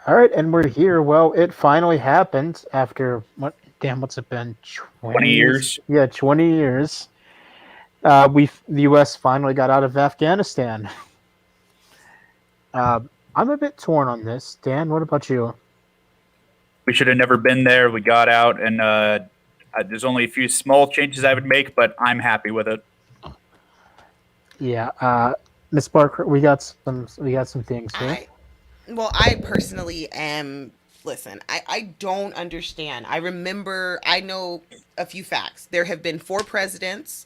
All right, and we're here. Well, it finally happened after what? Damn, what's it been? 20 20 years? years. Yeah, 20 years. The U.S. finally got out of Afghanistan. Uh, I'm a bit torn on this. Dan, what about you? We should have never been there. We got out, and there's only a few small changes I would make, but I'm happy with it. Yeah, Miss Barker, we got some things here. I well, I personally am. Listen, I don't understand. I know a few facts. There have been four presidents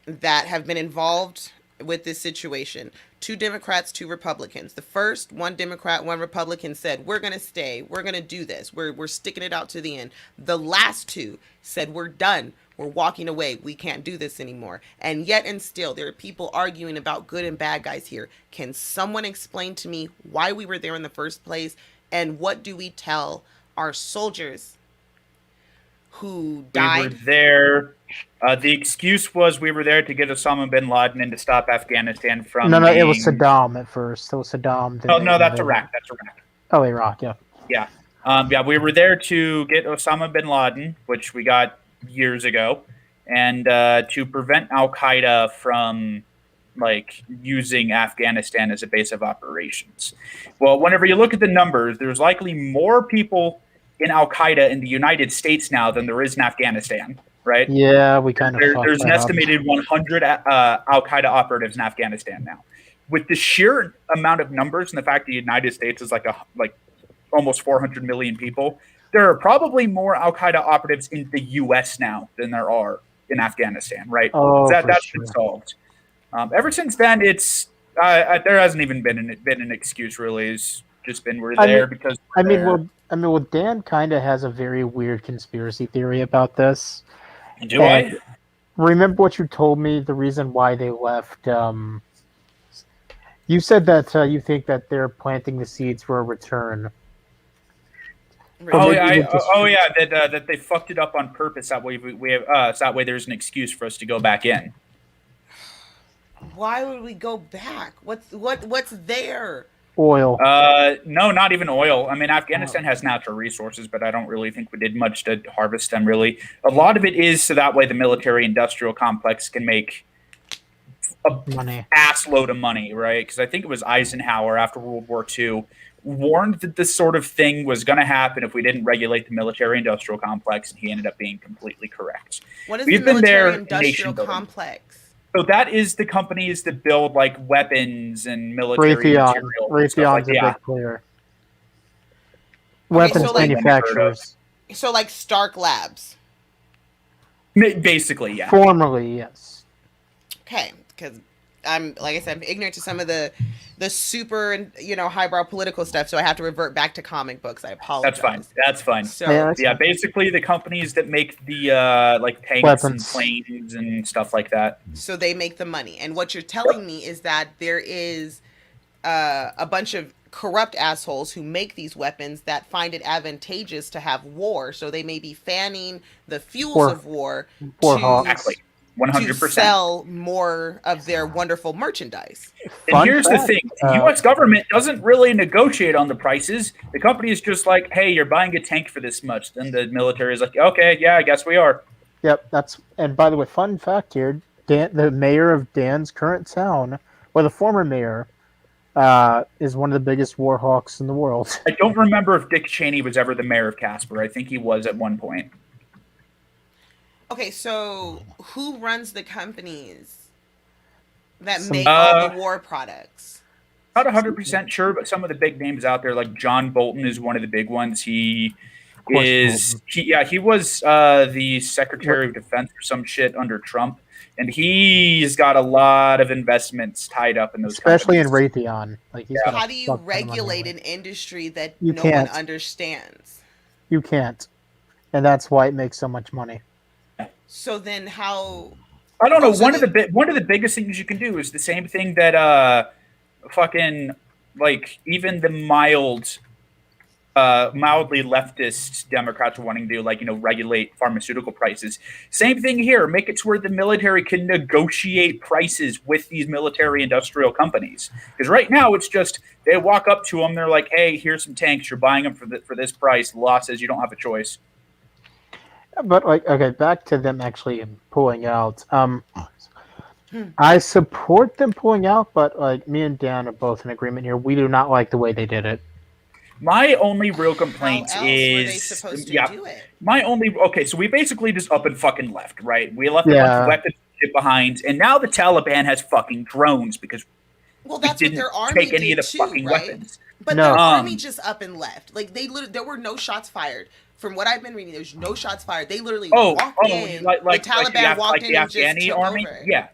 that have been involved with this situation. Two Democrats, two Republicans. The first, one Democrat, one Republican said, "We're going to stay. We're going to do this. We're sticking it out to the end." The last two said, "We're done. We're walking away. We can't do this anymore." And yet and still there are people arguing about good and bad guys here. Can someone explain to me why we were there in the first place, and what do we tell our soldiers who We were died? there. The excuse was we were there to get Osama bin Laden and to stop Afghanistan No, from no, it was being. Saddam at first. It was Saddam. Oh no, that's Iraq. That's Iraq. Oh, Iraq. Yeah. Yeah, yeah. We were there to get Osama bin Laden, which we got years ago, and to prevent Al Qaeda from like using Afghanistan as a base of operations. Well, whenever you look at the numbers, there's likely more people in Al Qaeda in the United States now than there is in Afghanistan, right? Yeah, we kind of fucked There's an that up. estimated 100 Al Qaeda operatives in Afghanistan now. With the sheer amount of numbers and the fact the United States is like almost 400 million people, there are probably more Al Qaeda operatives in the U.S. now than there are in Afghanistan, right? Oh, for That's sure. been solved. Ever since then, it's there hasn't even been an excuse really. It's just been we're I there mean, because I we're mean, there. well, Dan kind of has a very weird conspiracy theory about this. Do I? And remember what you told me? The reason why they left. You said that you think that they're planting the seeds for a return. Or Oh Return. yeah, maybe they just. that they fucked it up on purpose. That way we have so that way there's an excuse for us to go back in. Why would we go back? What's there? Oil. No, not even oil. I mean, Oh, Afghanistan has natural resources, but I don't really think we did much to harvest them. Really, a lot of it is so that way the military-industrial complex can make a money. ass load of money, right? Because I think it was Eisenhower after World War II warned that this sort of thing was going to happen if we didn't regulate the military-industrial complex, and he ended up being completely correct. What is the We've been military there, nation industrial building. complex? So that is the companies that build like weapons and military Raytheon. materials and stuff like Raytheon's a that. big player. Okay, Weapons so like manufacturers. Stark Labs. Basically, yeah. Formerly, yes. Okay, because I'm like I said, I'm ignorant to some of the super highbrow political stuff, so I have to revert back to comic books. I That's fine. apologize. That's fine. So Yeah, that's Yeah, fine. basically the companies that make the like tanks and Weapons. planes and stuff like that. so they make the money, and what you're telling me is that there is a bunch of corrupt assholes who make these weapons that find it advantageous to have war, so they may be fanning the fuels War- of war War to hawks. Exactly. to 100%. sell more of their wonderful merchandise. And Fun here's the fact, thing: the U.S. government doesn't really negotiate on the prices. The company is just like, "Hey, you're buying a tank for this much." Then the military is like, "Okay, yeah, I guess we are." Yep, that's. And by the way, fun fact here: the mayor of Dan's current town, or the former mayor, is one of the biggest war hawks in the world. I don't remember if Dick Cheney was ever the mayor of Casper. I think he was at one point. Okay, so who runs the companies that Some- make all the war products? Not 100% sure, but some of the big names out there, like John Bolton, is one of the big ones. He course, is, he was the Secretary of Defense or some shit under Trump, and he's got a lot of investments tied up in those, Especially in companies. Raytheon. Like he's got a How do you fuck ton of money regulate in an it. industry that You no one can't. understands? You can't, and that's why it makes so much money. So then how I don't know. Oh, so One of the biggest things you can do is the same thing that fucking like even the mild mildly leftist Democrats wanting to regulate pharmaceutical prices. Same thing here. Make it to where the military can negotiate prices with these military industrial companies. Because right now it's just they walk up to them, they're like, "Hey, here's some tanks. You're buying them for this price." The law says you don't have a choice. But okay, back to them actually pulling out. I support them pulling out, but me and Dan are both in agreement here. We do not like the way they did it. My only real complaint How else is were they supposed to do it? So we basically just up and fucking left, right? We left a bunch of weapons behind, and now the Taliban has fucking drones because that's what their army take any of the too, fucking right? weapons. But their army just up and left. Like there were no shots fired. From what I've been reading, there's no shots fired. They literally walked in. The Taliban walked in and just took army? over. Yeah,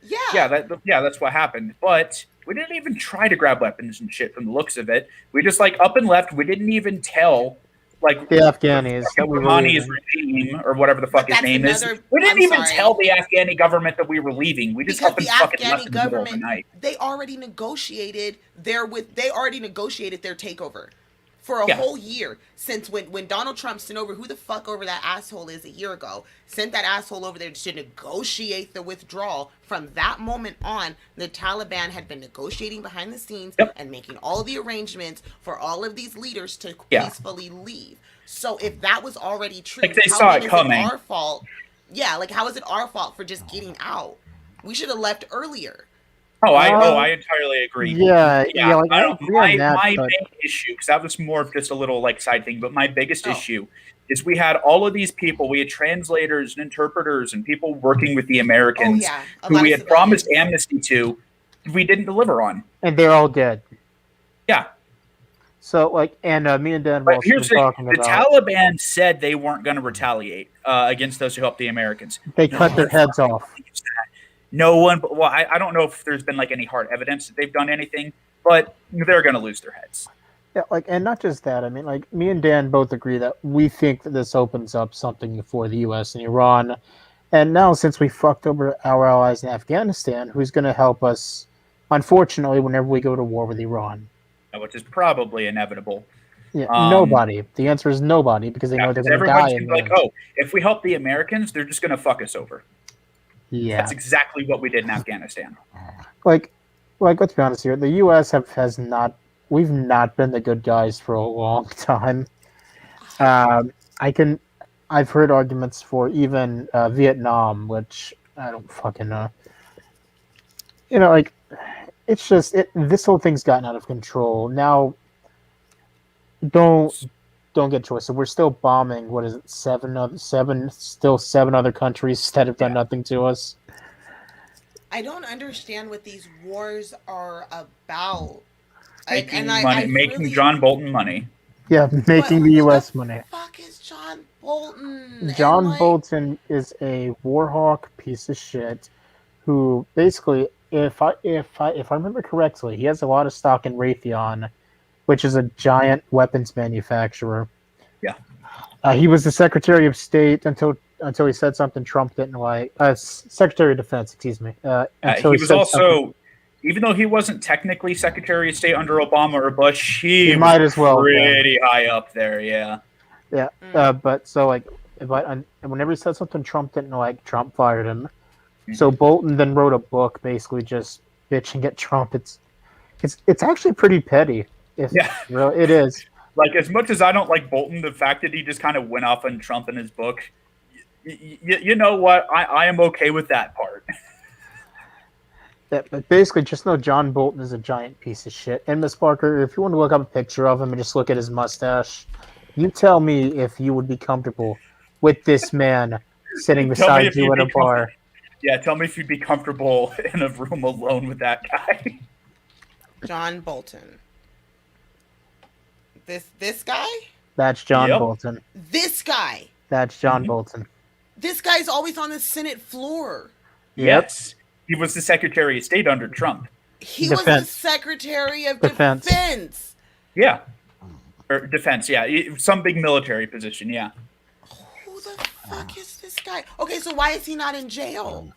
that's what happened. But we didn't even try to grab weapons and shit from the looks of it. We just up and left. We didn't even tell the Afghanis that we were leaving. Regime or whatever the fuck his name is. We didn't even tell the Afghani government that we were leaving. We just up and fucking left in the middle of the night. They already negotiated their takeover. For a whole year, since when Donald Trump sent over who the fuck over that asshole is a year ago, sent that asshole over there to negotiate the withdrawal. From that moment on, the Taliban had been negotiating behind the scenes and making all the arrangements for all of these leaders to peacefully leave. So if that was already true, they saw it coming. Our fault? Yeah, how is it our fault for just getting out? We should have left earlier. I entirely agree. My main issue, because that was more of just a little side thing, but my biggest issue is we had all of these people. We had translators and interpreters and people working with the Americans who we had promised amnesty to. We didn't deliver on, and they're all dead. Yeah. So me and Dan were talking about. The Taliban said they weren't going to retaliate against those who helped the Americans. They cut their heads off. No one, I don't know if there's been any hard evidence that they've done anything, but they're going to lose their heads. Yeah, and not just that. I mean, me and Dan both agree that we think that this opens up something for the U.S. and Iran. And now, since we fucked over our allies in Afghanistan, who's going to help us, unfortunately, whenever we go to war with Iran? Which is probably inevitable. Yeah, nobody. The answer is nobody, because they know they're going to die. Everyone's going to be if we help the Americans, they're just going to fuck us over. Yeah, that's exactly what we did in Afghanistan. Let's be honest here. The U.S. We've not been the good guys for a long time. I've heard arguments for even Vietnam, which I don't fucking know. It's just this whole thing's gotten out of control. Now, don't get choice. So we're still bombing. What is it? Seven other countries that have done nothing to us. I don't understand what these wars are about. Making John Bolton money. Yeah, making the U.S. money. Who the fuck is John Bolton? John Bolton is a war hawk piece of shit who basically, if I remember correctly, he has a lot of stock in Raytheon, which is a giant weapons manufacturer. Yeah. He was the Secretary of State until he said something Trump didn't like. Secretary of Defense, excuse me. He was also, even though he wasn't technically Secretary of State under Obama or Bush, he might as well pretty high up there. Yeah. Yeah. But so whenever he said something Trump didn't like, Trump fired him. Mm-hmm. So Bolton then wrote a book basically just bitching at Trump. It's actually pretty petty. Really, it is. As much as I don't like Bolton, the fact that he just kind of went off on Trump in his book, you know what? I am okay with that part. Yeah, but basically, just know John Bolton is a giant piece of shit. And Miss Parker, if you want to look up a picture of him and just look at his mustache, you tell me if you would be comfortable with this man sitting beside you at a bar. Yeah, tell me if you'd be comfortable in a room alone with that guy. John Bolton. This guy? That's John Bolton. This guy? That's John Bolton. This guy's always on the Senate floor. Yes. He was the Secretary of State under Trump. He was the Secretary of Defense. Yeah. Or Defense, yeah. Some big military position, yeah. Who the fuck is this guy? Okay, so why is he not in jail?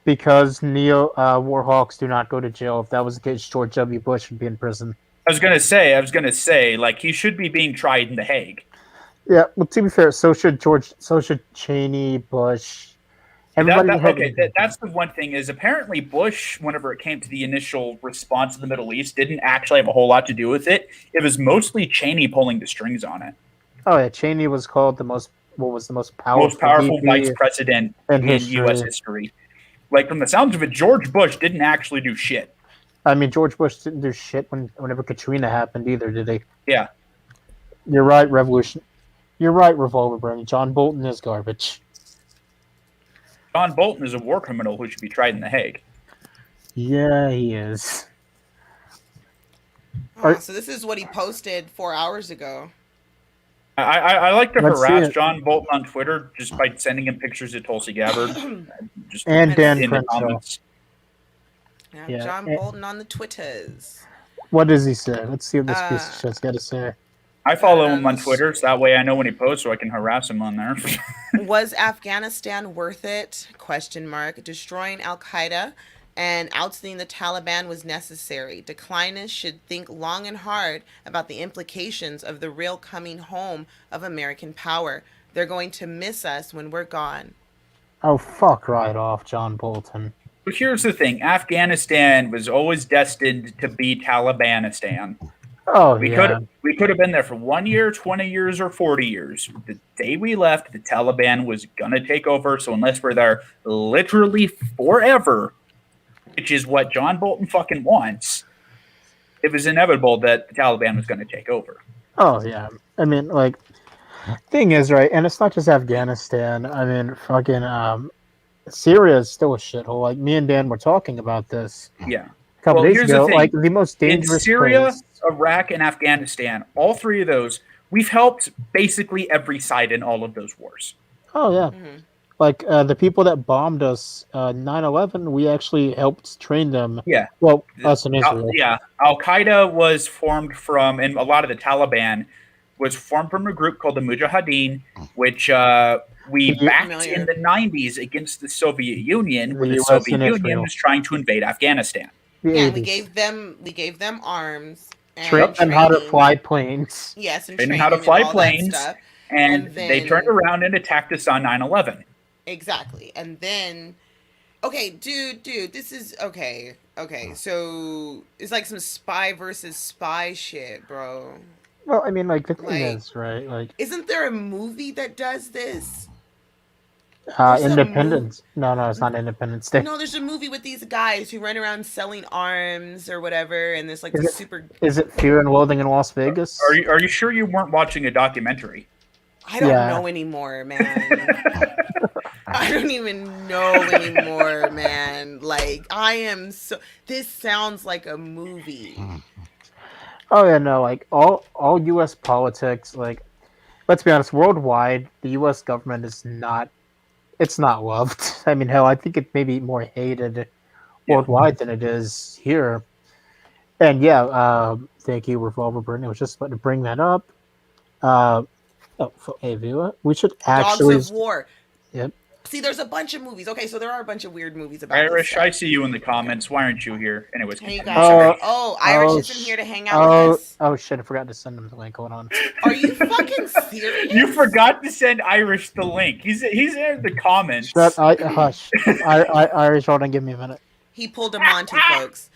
Because war hawks do not go to jail. If that was the case, George W. Bush would be in prison. I was gonna say, like he should be being tried in The Hague. Yeah, well, to be fair, so should Cheney, Bush, everybody had. That's the one thing is apparently Bush, whenever it came to the initial response to the Middle East, didn't actually have a whole lot to do with it. It was mostly Cheney pulling the strings on it. Oh yeah, Cheney was called the most Most powerful vice VP president in in U.S. history. history. Like from the sounds of it, George Bush didn't actually do shit. I mean, George Bush didn't do shit whenever Katrina happened either, did he? Yeah. You're right, Revolution. You're right, Revolver Brain. John Bolton is garbage. John Bolton is a war criminal who should be tried in The Hague. Yeah, he is. So this is what he posted 4 hours ago. I like to Let's see harass it. John Bolton on Twitter just by sending him pictures of Tulsi Gabbard. Just And Dan in the Crenshaw. comments. Yeah, John and- Bolton on the Twitters. What does he say? Let's see what this piece of shit's got to say. I follow him on Twitter, so that way I know when he posts, so I can harass him on there. Was Afghanistan worth it? Question mark. Destroying Al Qaeda and ousting the Taliban was necessary. Declinists should think long and hard about the implications of the real coming home of American power. They're going to miss us when we're gone. Oh, fuck right off, John Bolton. But here's the thing: Afghanistan was always destined to be Talibanistan. Oh, We yeah. could have been there for 1 year, 20 years, or 40 years. The day we left, the Taliban was gonna take over. So unless we're there literally forever, which is what John Bolton fucking wants, it was inevitable that the Taliban was gonna take over. Oh, yeah. I mean, like, thing is, right, and it's not just Afghanistan. I mean, fucking, Syria is still a shithole. Like, me and Dan were talking about this Yeah. a couple Well, days here's the ago. thing. Like, the most In dangerous Syria, place. Iraq, and Afghanistan, all three of those, we've helped basically every side in all of those wars. Oh, yeah. Mhm. Like, the people that bombed us 9/11, we actually helped train them. Yeah. Well, us in Israel. Al Qaeda was formed from, and a lot of the Taliban was formed from a group called the Mujahideen, which we Yeah. backed Familiar. in the 90s against the Soviet Union when The the US Soviet and Union Israel. was trying to invade Afghanistan. The Yeah, 80s. we gave them arms and Train them how to training. fly planes. Yes, and Trained them training how to and fly all that planes. stuff. And And they then- turned around and attacked us on 9/11. Exactly. And then okay, dude, this is okay. Okay, so it's like some spy versus spy shit, bro. Well, I mean, like, the thing Like- is, right? Like, Isn't there a movie that does this? There's a Independence. No, it's not Independence Day. No, there's a movie with these guys who run around selling arms or whatever, and there's like Is this it- super. Is it Fear and Loathing in Las Vegas? Are you sure you weren't watching a documentary? I don't Yeah. know anymore, man. I don't even know anymore, man. Like I am so. This sounds like a movie. Oh yeah, no, like all U.S. politics, like, let's be honest, worldwide, the U.S. government is not, it's not loved. I mean, hell, I think it may be more hated worldwide than it is here. And yeah, thank you, Revolver Burn. I was just about to bring that up. Hey, viewer, we should actually. Dogs of War. Yep. See, there's a bunch of movies. Okay, so there are a bunch of weird movies about Irish, this I stuff. see you in the comments. Why aren't you here? Anyways, Hey, you continue. guys. Irish oh, isn't here to hang out with us. Oh shit! I forgot to send him the link. Hold on. Are you fucking serious? You forgot to send Irish the link. He's in the comments. Hush. Irish, hold on. Give me a minute. He pulled a Monty, folks.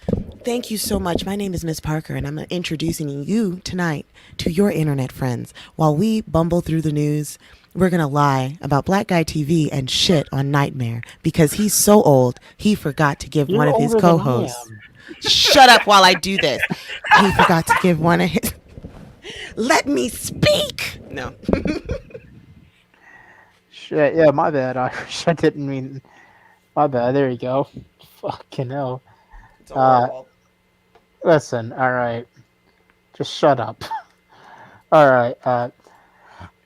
Thank you so much. My name is Miss Parker, and I'm introducing you tonight to your internet friends. While we bumble through the news, we're going to lie about Black Guy TV and shit on Nightmare because he's so old, he forgot to give one of his older than I co-hosts. am. Shut up while I do this. He forgot to give one of his... Let me speak! No. Shit, yeah, my bad, Irish. I didn't mean. My bad. There you go. Fucking hell. It's all horrible. Listen, all right. Just shut up. All right.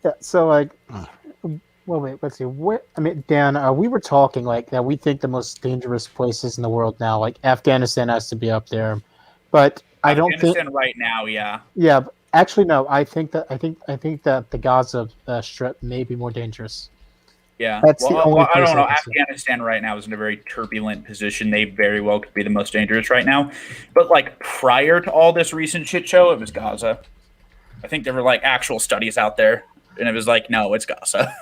Yeah. So like, well, wait. Let's see. What? I mean, Dan, we were talking like that. We think the most dangerous places in the world now, like Afghanistan, has to be up there. But I don't think. Afghanistan right now, yeah. Yeah. Actually, no. I think that the Gaza Strip may be more dangerous. Yeah. That's the only I place don't know. I can see. Afghanistan right now is in a very turbulent position. They very well could be the most dangerous right now. But like prior to all this recent shit show, it was Gaza. I think there were like actual studies out there, and it was like, no, it's Gaza.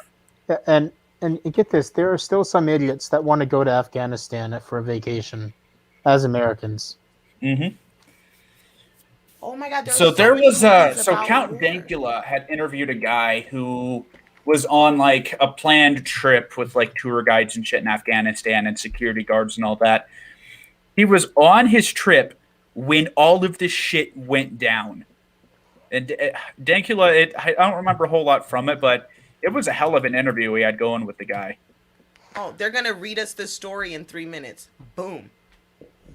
Yeah, and get this, there are still some idiots that want to go to Afghanistan for a vacation as Americans. Mm-hmm. Oh my God, there are So so there many was movies so about Count war. Dankula had interviewed a guy who was on like a planned trip with like tour guides and shit in Afghanistan and security guards and all that. He was on his trip when all of this shit went down. And Dankula, I don't remember a whole lot from it, but it was a hell of an interview we had going with the guy. Oh, they're gonna read us the story in 3 minutes. Boom.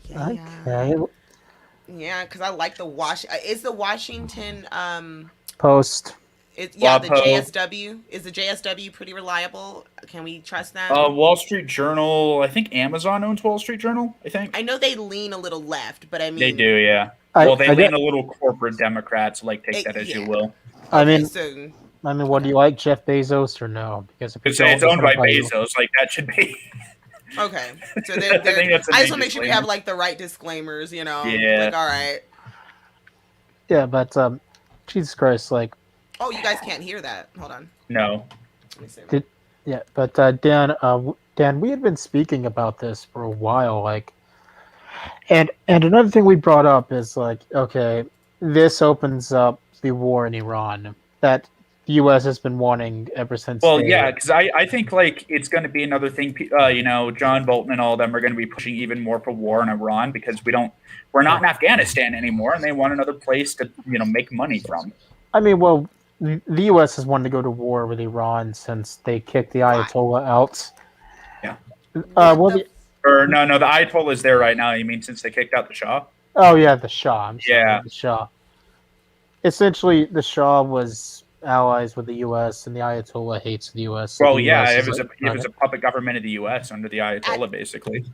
Yeah, Okay. yeah. Because I like the Is the Washington Post. the WAPO, JSW? Is the JSW pretty reliable? Can we trust them? Wall Street Journal. I think Amazon owns Wall Street Journal. I think I know they lean a little left, but I they mean, do. Yeah. I Well, they I lean get. a little corporate Democrats. Like take that as you yeah. will. I Okay, mean, so what do you like, Jeff Bezos or no? Because if you Because don't, it's I'm owned gonna by buy you. Bezos. Like that should be. okay, so I they're think that's a I big just want to make sure we disclaimer. have like the right disclaimers. Yeah. Like all right. Yeah, but Jesus Christ, like, Oh, you guys can't hear that. Hold on. No. Let me see. yeah, but Dan, we had been speaking about this for a while, like, and another thing we brought up is like, okay, this opens up the war in Iran that the U.S. has been wanting ever since. Well, yeah, because I think like it's going to be another thing. John Bolton and all of them are going to be pushing even more for war in Iran because we're not in Afghanistan anymore, and they want another place to make money from. I mean, well, the U.S. has wanted to go to war with Iran since they kicked the Ayatollah out. Yeah. Or no, the Ayatollah is there right now. You mean since they kicked out the Shah? Oh yeah, the Shah. I'm sorry, Yeah. the Shah. Essentially, the Shah was allies with the U.S. and the Ayatollah hates the U.S. So Well, the yeah, US it is was like, it was a puppet government of the U.S. under the Ayatollah, basically.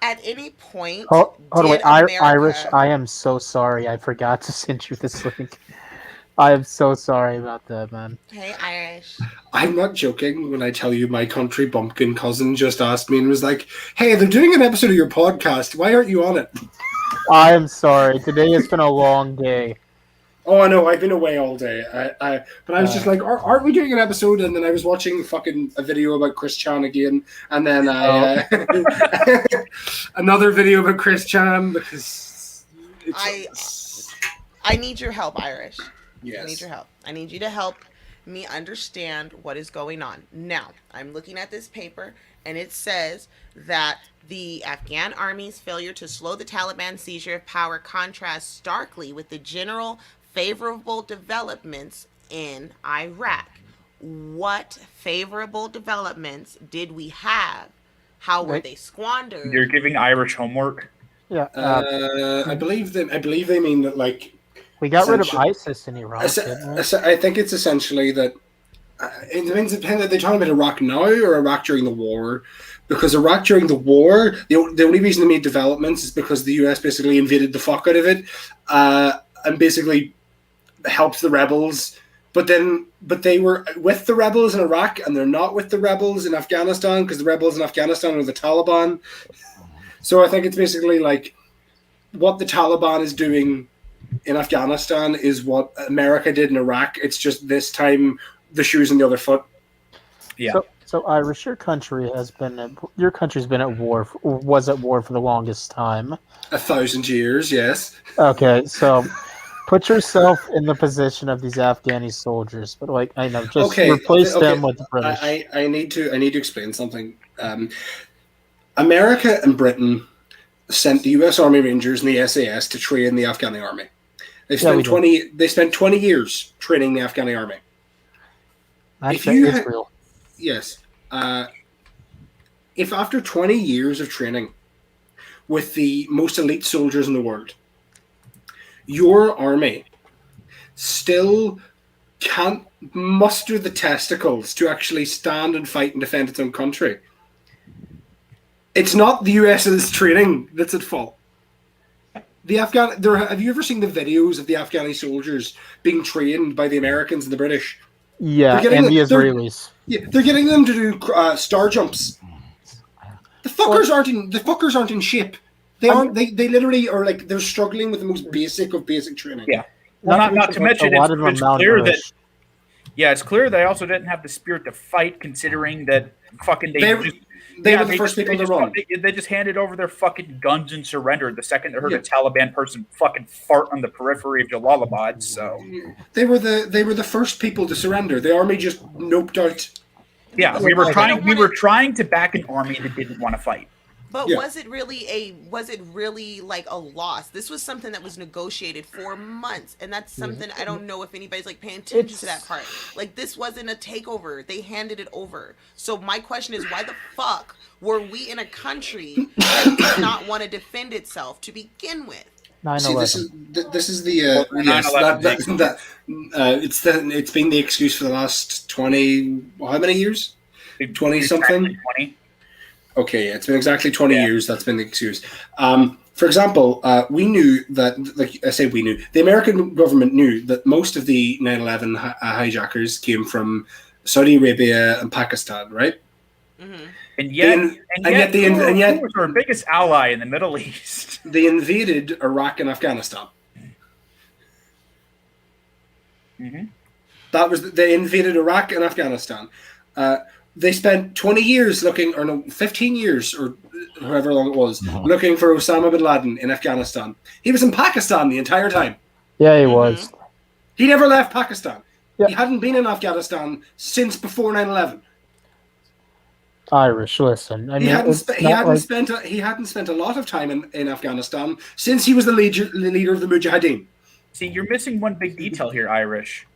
At any point, Hold on, wait, America... Irish. I am so sorry. I forgot to send you this link. I am so sorry about that, man. Hey, Irish. I'm not joking when I tell you my country bumpkin cousin just asked me and was like, "Hey, they're doing an episode of your podcast. Why aren't you on it?" I am sorry. Today has been a long day. Oh, I know. I've been away all day. But I was just like, aren't we doing an episode? And then I was watching fucking a video about Chris Chan again, and then another video about Chris Chan because I need your help, Irish. Yes. I need your help. I need you to help me understand what is going on. Now, I'm looking at this paper, and it says that the Afghan army's failure to slow the Taliban seizure of power contrasts starkly with the general favorable developments in Iraq. What favorable developments did we have? How were they squandered? You're giving Irish homework. Yeah, I believe they mean that like we got rid of ISIS in Iraq. I think it's essentially that it depends. Are they talking about Iraq now or Iraq during the war? Because Iraq during the war, the only reason they made developments is because the US basically invaded the fuck out of it and basically helped the rebels. But they were with the rebels in Iraq and they're not with the rebels in Afghanistan because the rebels in Afghanistan are the Taliban. So I think it's basically like what the Taliban is doing in Afghanistan is what America did in Iraq. It's just this time the shoe's on the other foot. Yeah. So Irish, your country's been at war, or was at war for the longest time. 1,000 years, yes. Okay, so put yourself in the position of these Afghani soldiers, but like I know, just replace them with the British. I need to explain something. America and Britain sent the U.S. Army Rangers and the SAS to train the Afghani army. They spent 20 years training the Afghani army. Israel. Yes. If after 20 years of training with the most elite soldiers in the world, your army still can't muster the testicles to actually stand and fight and defend its own country, it's not the US's training that's at fault. Have you ever seen the videos of the Afghani soldiers being trained by the Americans and the British? Yeah, They're getting and the they're- Israelis. Yeah, they're getting them to do star jumps. The fuckers aren't in shape. They aren't. They literally are like they're struggling with the most basic of basic training. Yeah. Well, not to mention, a lot of them it's clear that malnourished. it's clear they also didn't have the spirit to fight, considering that fucking They were the first people to run. They just handed over their fucking guns and surrendered the second they heard Yeah. a Taliban person fucking fart on the periphery of Jalalabad. So They were the first people to surrender. The army just noped out. yeah, we were trying to back an army that didn't want to fight. But Yeah. was it really like a loss? This was something that was negotiated for months, and that's something I don't know if anybody's like paying attention to that part. Like, this wasn't a takeover; they handed it over. So my question is, why the fuck were we in a country that did not want to defend itself to begin with? 9/11. See, this is the yes, 9/11 it's been the excuse for the last 20 how many years? 20 something. 20. Okay, it's been exactly 20 years. That's been the excuse. For example, we knew that, like I say, we knew the American government knew that most of the 9/11 hijackers came from Saudi Arabia and Pakistan, right? Mm-hmm. And yet, who was our biggest ally in the Middle East? They invaded Iraq and Afghanistan. Mm-hmm. They invaded Iraq and Afghanistan. They spent 20 years 15 years or however long it was, looking for Osama bin Laden in Afghanistan. He was in Pakistan the entire time. Yeah, he was. He never left Pakistan. Yeah. He hadn't been in Afghanistan since before 9/11. Irish, listen. I mean, he hadn't spent a lot of time in Afghanistan since he was the leader of the Mujahideen. See, you're missing one big detail here, Irish.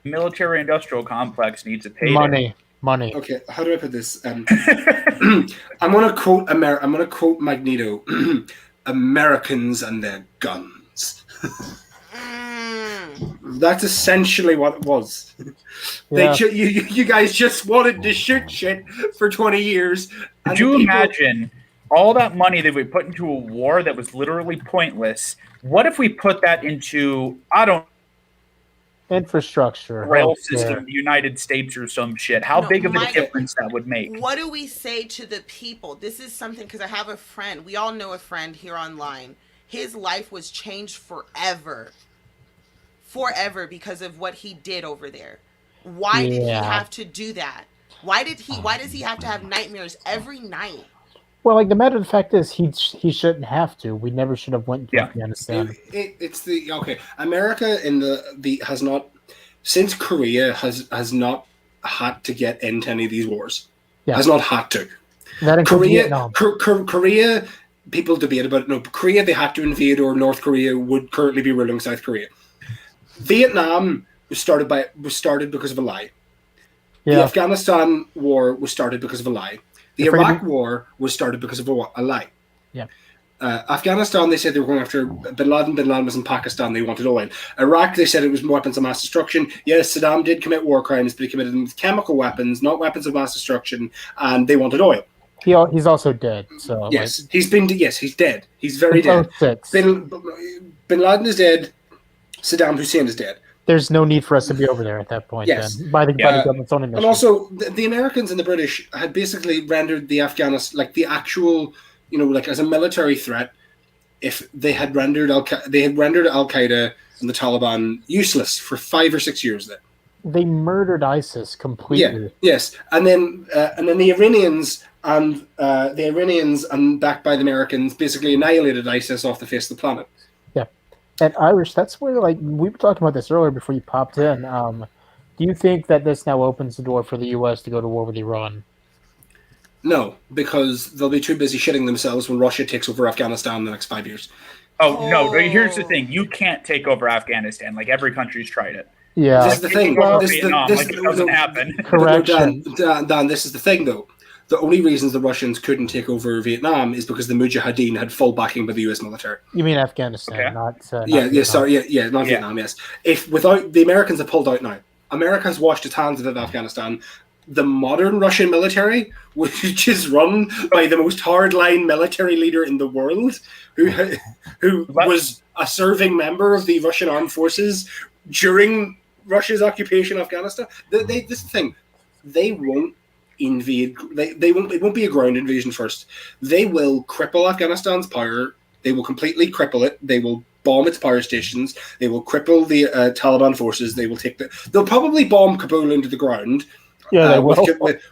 The military-industrial complex needs a payday. Money. Okay, how do I put this? I'm gonna quote Magneto. Americans and their guns. That's essentially what it was. Yeah. You guys just wanted to shoot shit for 20 years. Could you imagine all that money that we put into a war that was literally pointless? What if we put that into, I don't infrastructure, rail system in the United States or some shit? How big of a difference that would make? What do we say to the people? This is something, because I have a friend. We all know a friend here online. His life was changed forever because of what he did over there. Why did he have to do that? Why does he have to have nightmares every night? Well, like, the matter of the fact is, he shouldn't have to. We never should have went to Afghanistan. America in the has not, since Korea has not had to get into any of these wars. Yeah. Has not had to. That includes Vietnam. Korea, people debate about it. No, Korea they had to invade, or North Korea would currently be ruling South Korea. Vietnam was started because of a lie. Yeah. The Afghanistan war was started because of a lie. The Iraq war was started because of a lie. Yeah. Afghanistan, they said they were going after bin Laden. Bin Laden was in Pakistan. They wanted oil. Iraq, they said it was weapons of mass destruction. Yes, Saddam did commit war crimes, but he committed them with chemical weapons, not weapons of mass destruction, and they wanted oil. He's also dead. So yes, he's dead. He's very dead. Bin Laden is dead. Saddam Hussein is dead. There's no need for us to be over there at that point. Yes. Then, by the government's own initiative. And also, the Americans and the British had basically rendered the Afghanistan, like the actual, like as a military threat, if they had rendered Al Qaeda and the Taliban useless for 5 or 6 years. Then they murdered ISIS completely. Yeah. Yes, and then the Iranians and backed by the Americans basically annihilated ISIS off the face of the planet. And Irish, that's where, like, we were talking about this earlier before you popped in. Do you think that this now opens the door for the U.S. to go to war with Iran? No, because they'll be too busy shitting themselves when Russia takes over Afghanistan in the next 5 years. Oh, no, here's the thing. You can't take over Afghanistan. Like, every country's tried it. Yeah. This is the thing. It doesn't happen. Correction. Dan, this is the thing, though. The only reasons the Russians couldn't take over Vietnam is because the Mujahideen had full backing by the U.S. military. You mean Afghanistan, not not Vietnam. Vietnam. Yes, if without the Americans have pulled out now, America has washed its hands of Afghanistan. The modern Russian military, which is run by the most hardline military leader in the world, who was a serving member of the Russian armed forces during Russia's occupation of Afghanistan. This is the thing. They won't invade. They won't. It won't be a ground invasion first. They will cripple Afghanistan's power. They will completely cripple it. They will bomb its power stations. They will cripple the Taliban forces. They will take the. They'll probably bomb Kabul into the ground. Yeah, they will.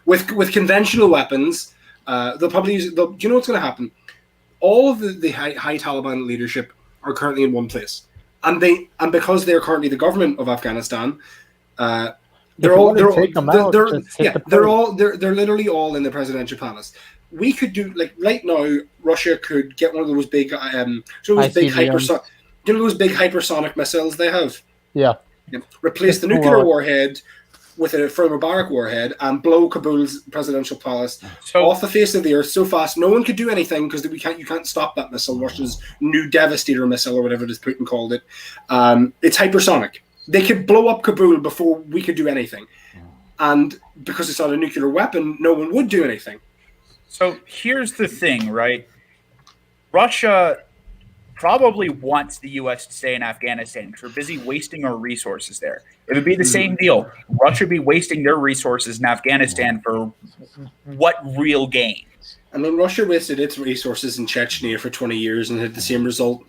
With conventional weapons. They'll probably use. Do you know what's going to happen? All of the high Taliban leadership are currently in one place, and because they're currently the government of Afghanistan, they're literally all in the presidential palace. We could do like right now. Russia could get one of those big, those big hypersonic missiles they have. Yeah. Replace the nuclear warhead with a thermobaric warhead and blow Kabul's presidential palace off the face of the earth so fast no one could do anything because you can't stop that missile. Russia's new Devastator missile or whatever it is Putin called it. It's hypersonic. They could blow up Kabul before we could do anything, and because it's not a nuclear weapon, no one would do anything. So here's the thing, right? Russia probably wants the U.S. to stay in Afghanistan because we're busy wasting our resources there. It would be the same deal. Russia would be wasting their resources in Afghanistan for what real gain? I mean, Russia wasted its resources in Chechnya for 20 years and had the same result.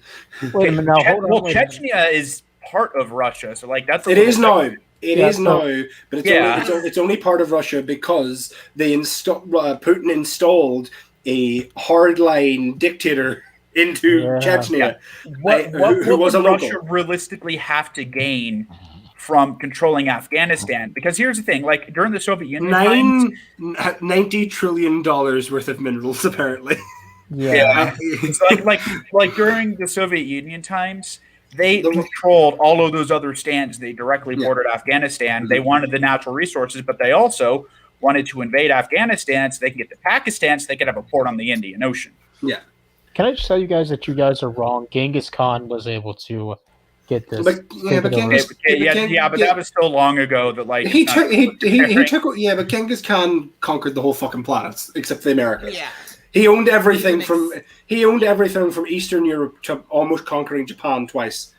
Wait a minute now. Chechnya is part of Russia, so like that's. It is now, but it's only part of Russia because Putin installed a hardline dictator into Chechnya. What would Russia realistically have to gain from controlling Afghanistan? Because here's the thing: like during the Soviet Union, $90 trillion worth of minerals, apparently. Yeah, it's like during the Soviet Union times, they controlled all of those other stands. They directly bordered Afghanistan. They wanted the natural resources, but they also wanted to invade Afghanistan so they can get to Pakistan, so they could have a port on the Indian Ocean. Yeah. Can I just tell you guys that you guys are wrong? Genghis Khan was able to get this. But that was so long ago that like but Genghis Khan conquered the whole fucking planet except the Americas. Yeah. He owned everything from Eastern Europe to almost conquering Japan twice.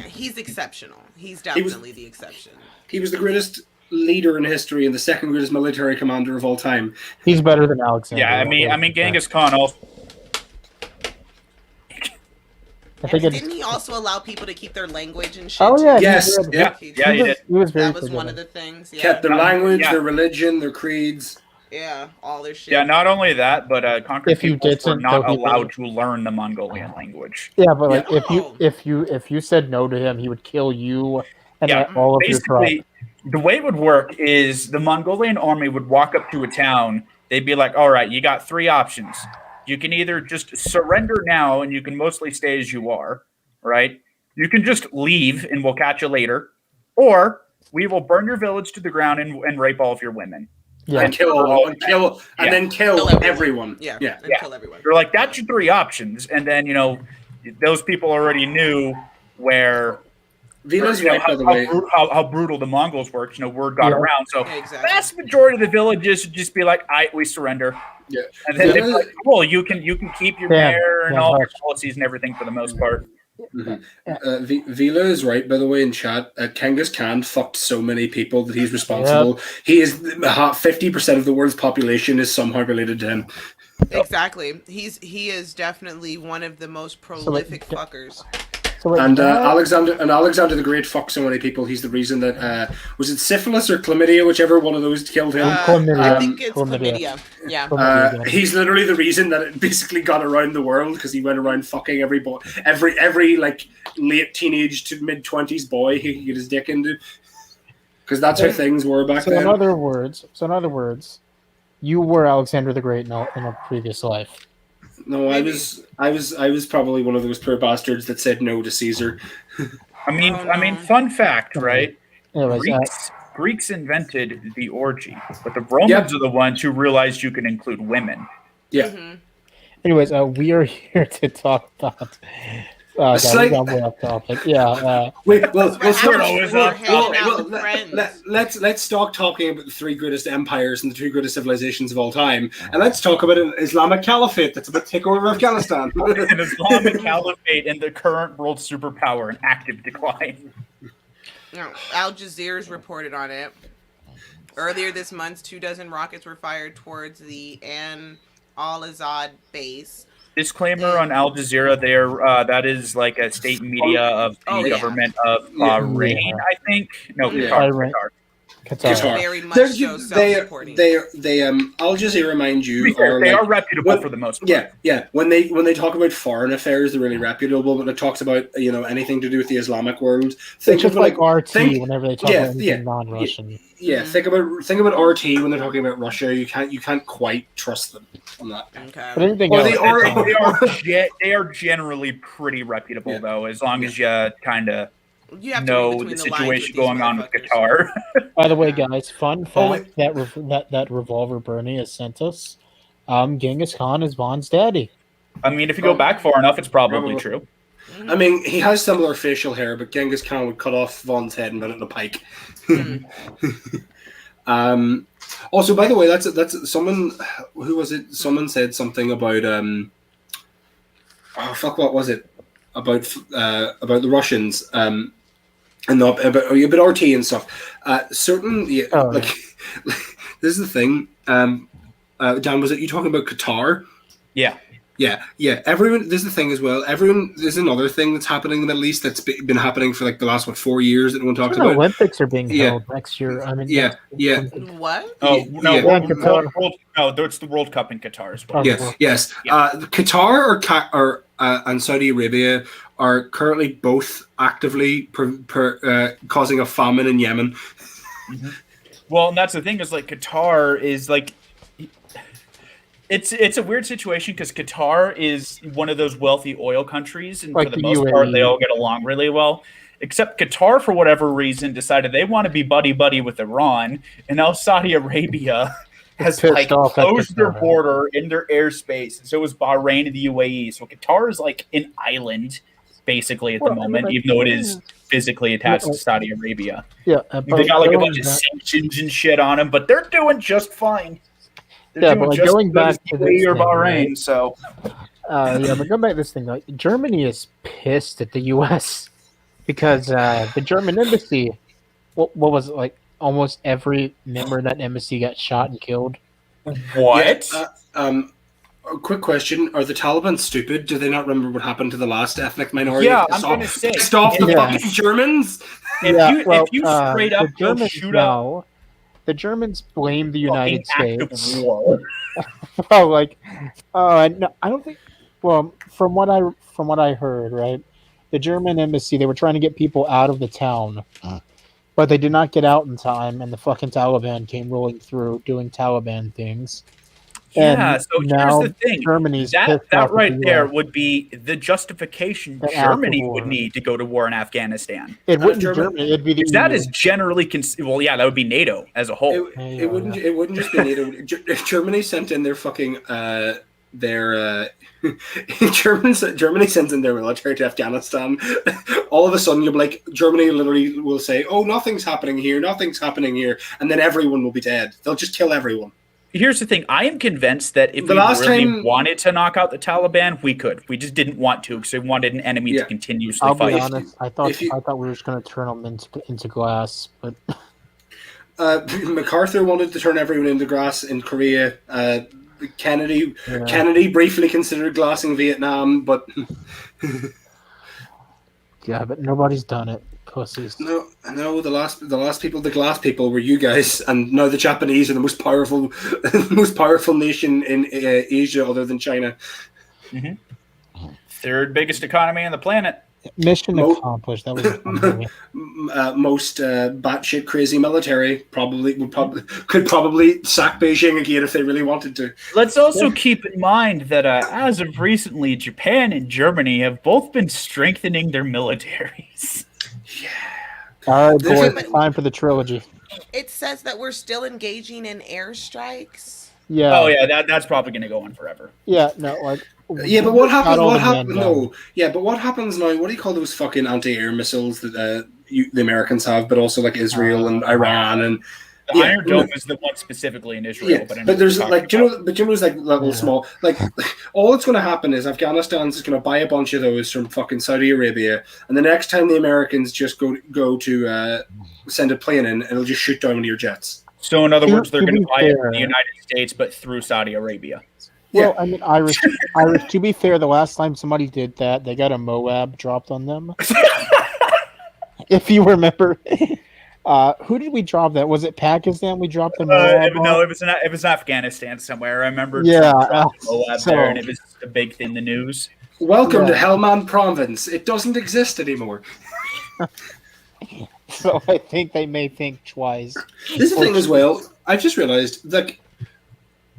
He's exceptional. He's definitely the exception. He was the greatest leader in history and the second greatest military commander of all time. He's better than Alexander. Yeah, I mean Genghis Khan also. Didn't he also allow people to keep their language and shit? Oh yeah, yes, he did. He did. He was very that was forgiving. one of the things. Yeah. Kept their language, their religion, their creeds. Yeah, all their shit. Yeah, not only that, but conquered peoples were not allowed people to learn the Mongolian language. Yeah, but like if you said no to him, he would kill you and all of your tribe. The way it would work is the Mongolian army would walk up to a town. They'd be like, "All right, you got three options. You can either just surrender now, and you can mostly stay as you are, right? You can just leave, and we'll catch you later, or we will burn your village to the ground and rape all of your women." Yeah. And kill everyone. Yeah. Kill everyone. They're like, that's your three options. And then, those people already knew where Vila's right, by the way. How brutal the Mongols worked. Word got around. So the vast majority of the villages would just be like, we surrender. Yeah. And then they'd be like, cool, you can keep your mayor and all your policies and everything for the most part. Mm-hmm. Vila is right, by the way, in chat. Genghis Khan fucked so many people that he's responsible. Yep. He is 50% of the world's population is somehow related to him. Exactly. He is definitely one of the most prolific fuckers. Alexander the Great fucked so many people. He's the reason that was it syphilis or chlamydia, whichever one of those killed him. I think it's chlamydia. Yeah. He's literally the reason that it basically got around the world because he went around fucking every like late teenage to mid-20s boy he could get his dick into. Because that's how things were back then. In other words, you were Alexander the Great in a previous life. No, I was probably one of those poor bastards that said no to Caesar. I mean, fun fact, right? Anyways, Greeks invented the orgy, but the Romans are the ones who realized you can include women. Yeah. Mm-hmm. Anyways, we are here to talk about. Let's stop talking about the three greatest empires and the two greatest civilizations of all time, and let's talk about an Islamic caliphate that's about to take over Afghanistan. An Islamic caliphate and the current world superpower in active decline. Al Jazeera's reported on it. Earlier this month, 24 rockets were fired towards the An al-Azad base. Disclaimer on Al Jazeera, that is like a state media of the government of Bahrain, I think. No, Qatar. Qatar. Very much so self-supporting. Al Jazeera, mind you, they are reputable for the most part. Yeah. When they talk about foreign affairs, they're really reputable. When it talks about anything to do with the Islamic world, think of like RT whenever they talk about anything non-Russian. Yeah, think about RT when they're talking about Russia. You can't quite trust them on that. Okay. But anything they are generally pretty reputable though, as long as you kind of know the situation going on with Qatar. By the way, guys, fun fact that revolver Bernie has sent us. Genghis Khan is Vaughn's daddy. I mean, if you go back far enough, it's probably true. I mean, he has similar facial hair, but Genghis Khan would cut off Vaughn's head and put it in a pike. Also, by the way, that's someone. Who was it? Someone said something about what was it? About the Russians and not about RT and stuff. This is the thing. Dan, was it you talking about Qatar? Yeah. Everyone. This is the thing as well. There's another thing that's happening in the Middle East that's been happening for like the last 4 years that no one talks about. Olympics are being held next year. I mean, What? Oh no, it's the World Cup in Qatar as well. Yes. Qatar and Saudi Arabia are currently both actively causing a famine in Yemen. Mm-hmm. Well, and that's the thing is like Qatar is like. It's a weird situation because Qatar is one of those wealthy oil countries, and for the most part, they all get along really well. Except Qatar, for whatever reason, decided they want to be buddy-buddy with Iran, and now Saudi Arabia has closed their border in their airspace, and so is Bahrain and the UAE. So Qatar is like an island, basically, at the moment, even though it is physically attached to Saudi Arabia. Yeah, they got like a bunch of sanctions and shit on them, but they're doing just fine. But like going back to this thing, Bahrain, so but going back to this thing, like Germany is pissed at the U.S. because the German embassy, what was it, like almost every member of that embassy got shot and killed. What? A quick question: are the Taliban stupid? Do they not remember what happened to the last ethnic minority? Yeah, I'm going to say stop the fucking Germans. If you straight up go shoot up. The Germans blame the United States. War. Well, like, no, I don't think. Well, from what I heard, right, the German embassy, they were trying to get people out of the town, but they did not get out in time, and the fucking Taliban came rolling through doing Taliban things. Yeah, so here's the thing. Germany's that right there would be the justification Germany would need to go to war in Afghanistan. It wouldn't be Germany. It'd be the EU. That is generally that would be NATO as a whole. It wouldn't just be NATO. Germany sent in their fucking Germany sends in their military to Afghanistan. All of a sudden, you'll be like, Germany literally will say, "Oh, nothing's happening here, and then everyone will be dead. They'll just kill everyone. Here's the thing. I am convinced that if we really wanted to knock out the Taliban, we could. We just didn't want to because we wanted an enemy to continuously fight. I'll be honest. I thought we were just going to turn them into glass, but MacArthur wanted to turn everyone into glass in Korea. Kennedy briefly considered glassing Vietnam, but but nobody's done it. Pussies. No. The last people, the glass people, were you guys, and now the Japanese are the most powerful nation in Asia, other than China. Mm-hmm. Third biggest economy on the planet. Mission accomplished. That was most batshit crazy military. Could probably sack Beijing again if they really wanted to. Let's also keep in mind that as of recently, Japan and Germany have both been strengthening their militaries. Yeah. All right, boy, time for the trilogy. It says that we're still engaging in airstrikes. Yeah. Oh yeah, that's probably going to go on forever. Yeah. No. Like. Yeah, but what happens? No. Yeah, but what happens now? What do you call those fucking anti-air missiles that the Americans have, but also like Israel and Iran and The Iron Dome is the one specifically in Israel, but there's like, do you know, like level small, like all that's going to happen is Afghanistan's just going to buy a bunch of those from fucking Saudi Arabia, and the next time the Americans just go to send a plane in, it'll just shoot down one of your jets. So in other words, they're going to buy it from the United States, but through Saudi Arabia. Well, I mean, Irish. To be fair, the last time somebody did that, they got a Moab dropped on them. If you remember, who did we drop that? Was it Pakistan? We dropped the Moab. No, it was Afghanistan somewhere. I remember. Yeah, Moab there, and it was a big thing in the news. Welcome to Helmand Province. It doesn't exist anymore. So I think they may think twice. This is the thing as well. I've just realized, like,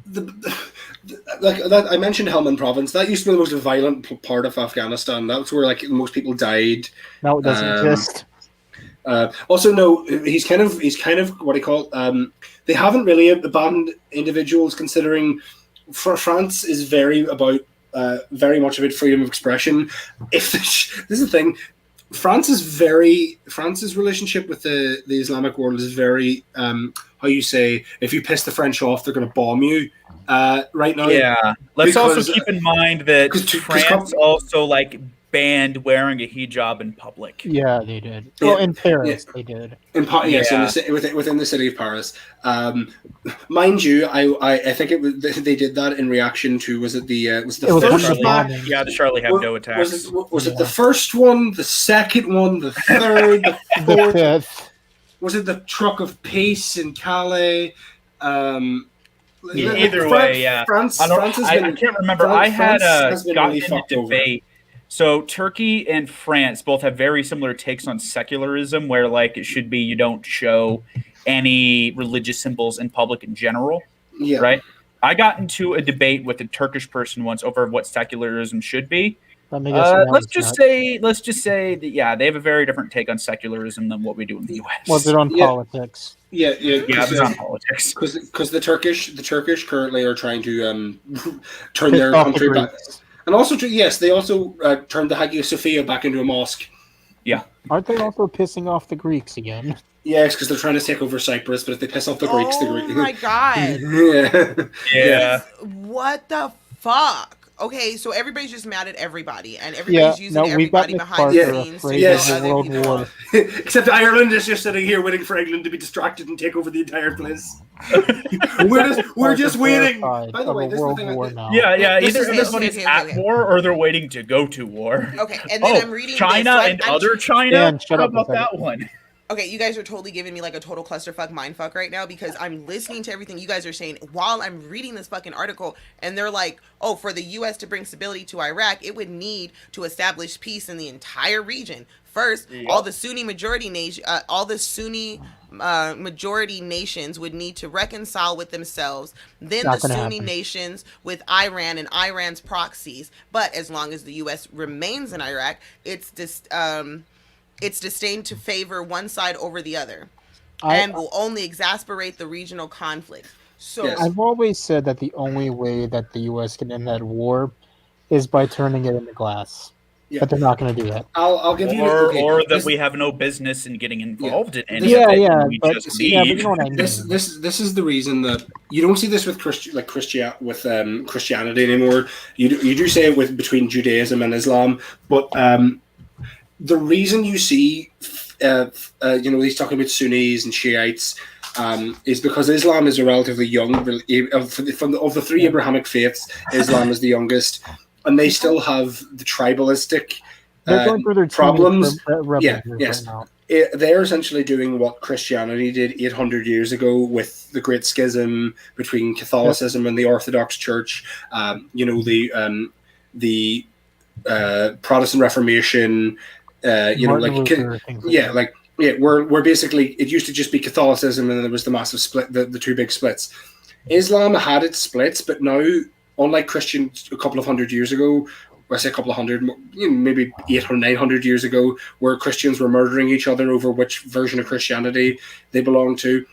that I mentioned Helmand Province. That used to be the most violent part of Afghanistan. That's where like most people died. No, it doesn't exist. Also, no, he's kind of what do you call it? They haven't really abandoned individuals, considering France is very much about freedom of expression. This is the thing. France's relationship with the Islamic world is very how you say, if you piss the French off, they're going to bomb you. Right now, yeah. Let's also keep in mind that France also like banned wearing a hijab in public. Yeah, they did. Well, in Paris, they did. Within the city of Paris. Mind you, I think they did that in reaction to the Charlie Hebdo attacks. Was it the first one, the second one, the third, the fourth? The fifth? Was it the truck of peace in Calais? Either way, yeah. I can't remember. I had gotten in a debate. So Turkey and France both have very similar takes on secularism, where like it should be you don't show any religious symbols in public in general. Yeah. Right. I got into a debate with a Turkish person once over what secularism should be. Let's just say that they have a very different take on secularism than what we do in the U.S. Was it on politics? Yeah, it's on politics. Because the Turkish currently are trying to turn their country back. And also, yes, they also turned the Hagia Sophia back into a mosque. Yeah. Aren't they also pissing off the Greeks again? Yes, because they're trying to take over Cyprus, but if they piss off the Greeks, the Greeks... Oh my god. Yeah. What the fuck? Okay, so everybody's just mad at everybody, and everybody's using everybody behind the scenes. World War. Except Ireland is just sitting here waiting for England to be distracted and take over the entire place. we're just waiting. By the way, this is the thing. Either everybody's at war or they're waiting to go to war. Okay, and then I'm reading China and other China. How about that one? Okay, you guys are totally giving me like a total clusterfuck mindfuck right now, because I'm listening to everything you guys are saying while I'm reading this fucking article, and they're like, oh, for the U.S. to bring stability to Iraq, it would need to establish peace in the entire region. First, all the Sunni majority nations would need to reconcile with themselves. Then the Sunni nations with Iran and Iran's proxies. But as long as the U.S. remains in Iraq, it's disdain to favor one side over the other, and will only exacerbate the regional conflict. So I've always said that the only way that the U.S. can end that war is by turning it into glass. Yeah. But they're not going to do that. I'll give you, or that we have no business in getting involved in any of it. But you know what I mean. This is the reason that you don't see this with Christianity anymore. You do say it between Judaism and Islam, but the reason you see, he's talking about Sunnis and Shiites, is because Islam is a relatively young, of the three Abrahamic faiths, Islam is the youngest, and they still have the tribalistic problems. They're essentially doing what Christianity did 800 years ago with the Great Schism between Catholicism and the Orthodox Church. The Protestant Reformation. Where basically it used to just be Catholicism, and then there was the massive split, the two big splits. Islam had its splits, but now, unlike Christians a couple of hundred years ago, or I say a couple of hundred, maybe 800, 900 years ago, where Christians were murdering each other over which version of Christianity they belong to,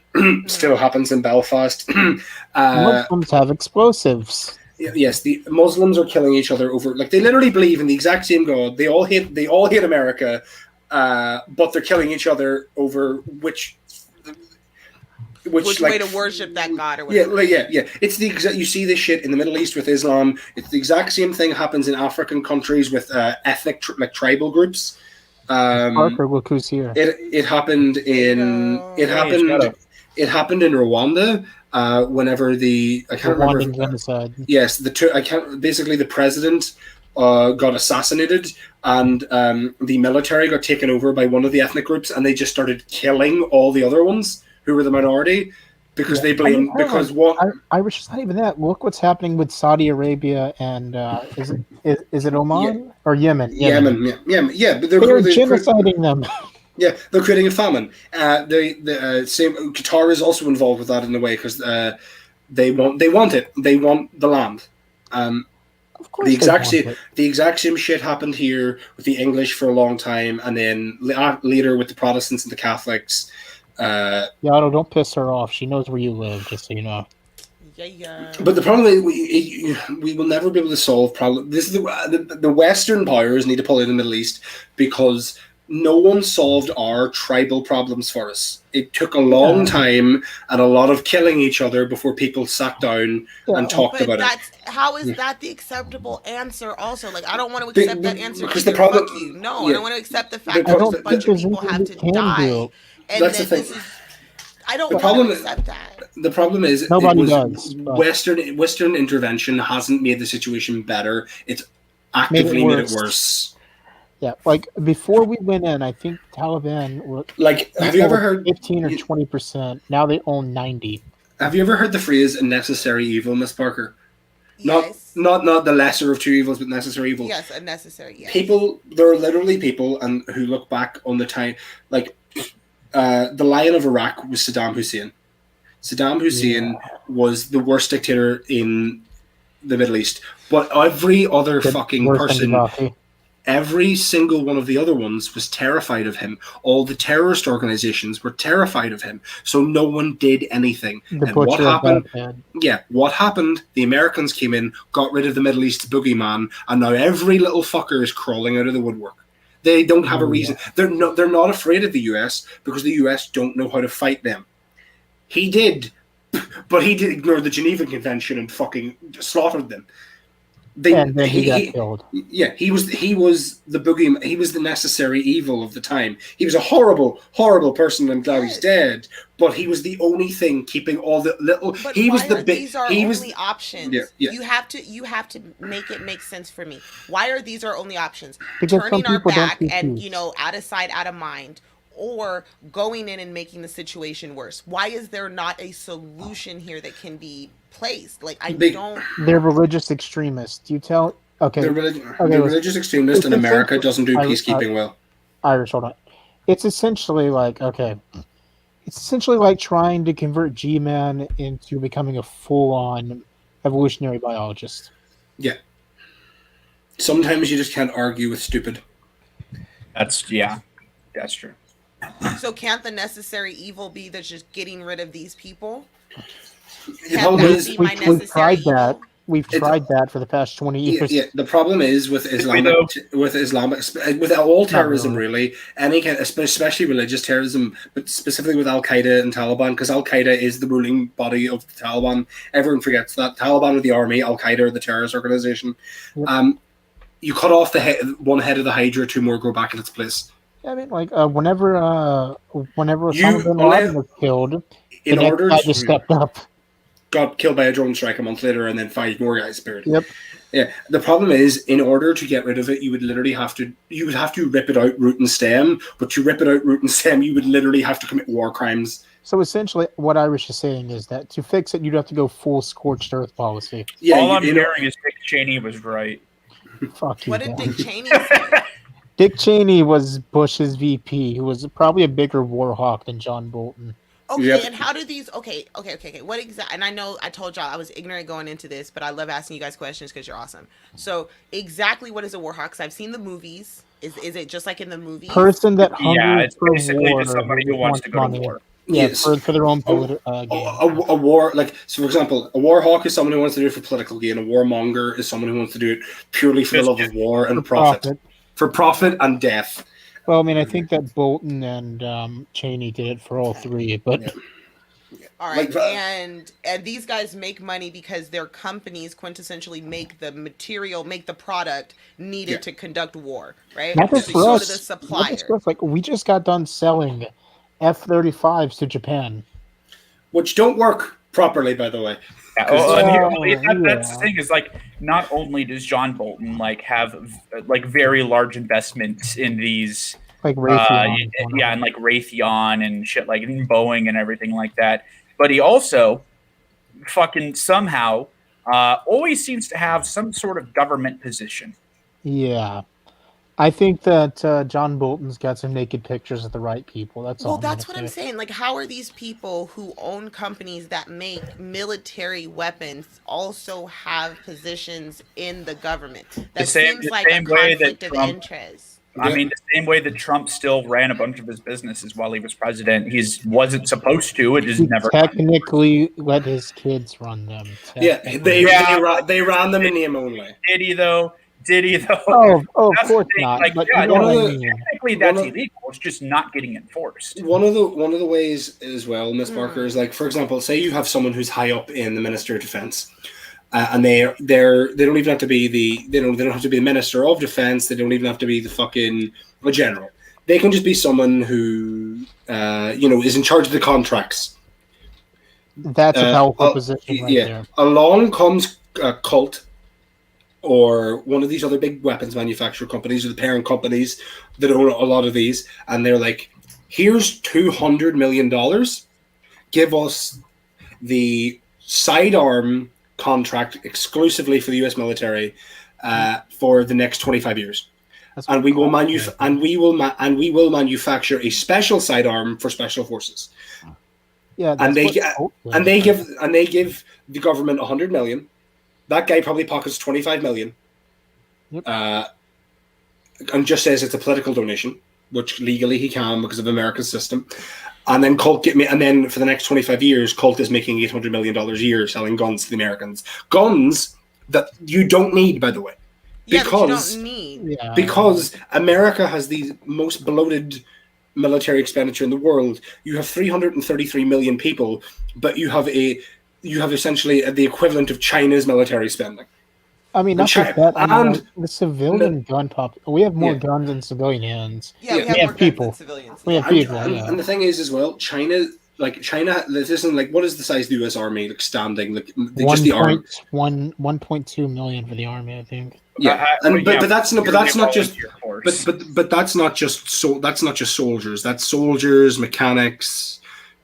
still happens in Belfast. Muslims have explosives. Yes, the Muslims are killing each other over, like, they literally believe in the exact same God. They all hate America, but they're killing each other over which which way to worship that god or Yeah, whatever. yeah. It's the exact. You see this shit in the Middle East with Islam. It's the exact same thing happens in African countries with ethnic like tribal groups. Parker, look who's here. It happened in it happened in Rwanda. Whenever I can't remember. Rwandan genocide. Yes, basically the president got assassinated, and the military got taken over by one of the ethnic groups, and they just started killing all the other ones who were the minority because they blamed Irish is not even that. Look what's happening with Saudi Arabia and is it Oman or Yemen? Yemen, yeah. But they're genociding them. Yeah, they're creating a famine. The same Qatar is also involved with that in a way because they want it. They want the land. Of course, the exact same shit happened here with the English for a long time, and then later with the Protestants and the Catholics. Otto, don't piss her off. She knows where you live, just so you know. Yeah. But the problem is we will never be able to solve problem. This is the Western powers need to pull in the Middle East because no one solved our tribal problems for us. It took a long time and a lot of killing each other before people sat down and talked about it. How is that the acceptable answer? Also, like I don't want to accept that answer because either. the problem. Fuck you. No, I don't want to accept the fact that a bunch of people have to die. And that's the thing. I don't want to accept that. The problem is nobody does. Western intervention hasn't made the situation better. It's actively made it worse. Yeah, like before we went in, I think Taliban were have you ever heard 15 or 20%? Now they own 90. Have you ever heard the phrase "a necessary evil," Miss Parker? Yes. Not the lesser of two evils, but necessary evil. Yes, a necessary. Yes. People, there are literally people who look back on the time like. The Lion of Iraq was Saddam Hussein. Saddam Hussein was the worst dictator in the Middle East. But every other fucking person, every single one of the other ones was terrified of him. All the terrorist organizations were terrified of him. So no one did anything. And what happened? Yeah, what happened? The Americans came in, got rid of the Middle East boogeyman, and now every little fucker is crawling out of the woodwork. They don't have a reason. They're not afraid of the US because the US don't know how to fight them. He did, but he did ignore the Geneva Convention and fucking slaughtered them. And then he got killed. Yeah, he was the boogeyman. He was the necessary evil of the time. He was a horrible, horrible person. I'm glad he's dead. But he was the only thing keeping all the little. But he was the big. These are only options. Yeah. You have to make it make sense for me. Why are these our only options? Because turning our back and out of sight, out of mind, or going in and making the situation worse. Why is there not a solution here that can be placed? Like don't. They're religious extremists. You tell. Okay. They're religious extremists, and America doesn't do peacekeeping well. Irish, hold on. It's essentially like It's essentially like trying to convert G-Man into becoming a full-on evolutionary biologist. Yeah. Sometimes you just can't argue with stupid. That's true. So can't the necessary evil be that's just getting rid of these people? We've tried that. We've tried that for the past 20 years. Yeah, the problem is with all terrorism, really, any kind, especially religious terrorism, but specifically with Al Qaeda and Taliban, because Al Qaeda is the ruling body of the Taliban. Everyone forgets that Taliban are the army, Al Qaeda are the terrorist organization. Yep. You cut off one head of the Hydra, two more go back in its place. I mean, like whenever Osama bin Laden was killed, the next guy just stepped up. Got killed by a drone strike a month later, and then 5 more guys appeared. Yep. Yeah. The problem is, in order to get rid of it, you would literally have to rip it out root and stem. But to rip it out root and stem, you would literally have to commit war crimes. So essentially, what Irish is saying is that to fix it, you'd have to go full scorched earth policy. Yeah. All I'm hearing is Dick Cheney was right. Fuck you. What did Dick Cheney say? Dick Cheney was Bush's VP, who was probably a bigger war hawk than John Bolton. Okay, and how do these? Okay. What exactly? And I know I told y'all I was ignorant going into this, but I love asking you guys questions because you're awesome. So exactly, what is a war hawk? Because I've seen the movies. Is it just like in the movies? Person that it's basically just somebody who wants to go to war. Yes, for their own gain. A war, so for example, a war hawk is someone who wants to do it for political gain. A warmonger is someone who wants to do it purely for the love of war and profit. For profit and death. Well, I mean, I think that Bolton and Cheney did it for all three, but All right, and these guys make money because their companies quintessentially make the material, make the product needed to conduct war, right? Not just So for you go to us. the Not just supplier. for us. Like we just got done selling F-35s to Japan. Which don't work properly, by the way. Yeah, that's the thing is like not only does John Bolton like have like very large investments in these like Raytheon, and like Raytheon and shit like in Boeing and everything like that, but he also fucking somehow always seems to have some sort of government position. Yeah. I think that John Bolton's got some naked pictures of the right people. That's all. Well, that's what I'm saying. Like, how are these people who own companies that make military weapons also have positions in the government? That seems like a conflict of interest. I mean, the same way that Trump still ran a bunch of his businesses while he was president. He wasn't supposed to. It just never technically let his kids run them. Yeah, they ran them in name only. Did he though? Oh, of course not. Like, but yeah, you know what I mean. Technically, that's illegal. It's just not getting enforced. One of the ways as well, Miss Parker, is like, for example, say you have someone who's high up in the Ministry of Defense, and they don't even have to be they don't have to be the Minister of Defense. They don't even have to be the fucking general. They can just be someone who is in charge of the contracts. That's a powerful position right there. Along comes Cult or one of these other big weapons manufacturer companies or the parent companies that own a lot of these, and they're like, here's $200 million. Give us the sidearm contract exclusively for the U.S. military for the next 25 years. And we will manufacture a special sidearm for special forces. Yeah, and they give the government $100 million. That guy probably pockets $25 million. Yep. And just says it's a political donation, which legally he can because of America's system. And then and then for the next 25 years, Colt is making $800 million a year selling guns to the Americans. Guns that you don't need, by the way. Because America has the most bloated military expenditure in the world. You have 333 million people, but you have essentially the equivalent of China's military spending. I mean, not just that. The civilian gun pop. We have more guns than civilians. Yeah, we have more people. Guns than civilians. We have people. And the thing is, as well, China. This isn't like, what is the size of the U.S. Army standing? Like, just the army. 1.2 million for the army, I think. Yeah, but that's not just soldiers. That's soldiers, mechanics,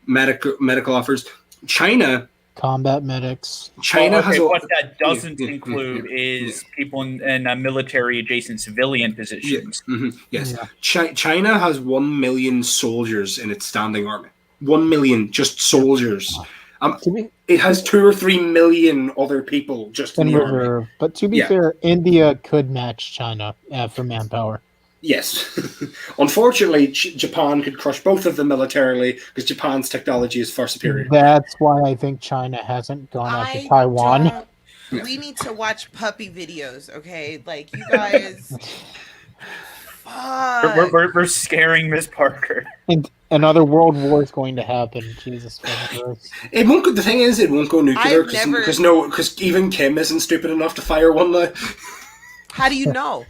medical offers. China. Combat medics. What that doesn't include is people in military adjacent civilian positions. Yeah. Mm-hmm. Yes. Yeah. China has 1 million soldiers in its standing army. 1 million just soldiers. It has 2 or 3 million other people just in the army. But to be fair, India could match China for manpower. Yes. Unfortunately, Japan could crush both of them militarily because Japan's technology is far superior. That's why I think China hasn't gone after Taiwan. We need to watch puppy videos, okay? Like, you guys... We're scaring Miss Parker. And another world war is going to happen. Jesus Christ. It won't go, the thing is, it won't go nuclear because even Kim isn't stupid enough to fire one now. How do you know?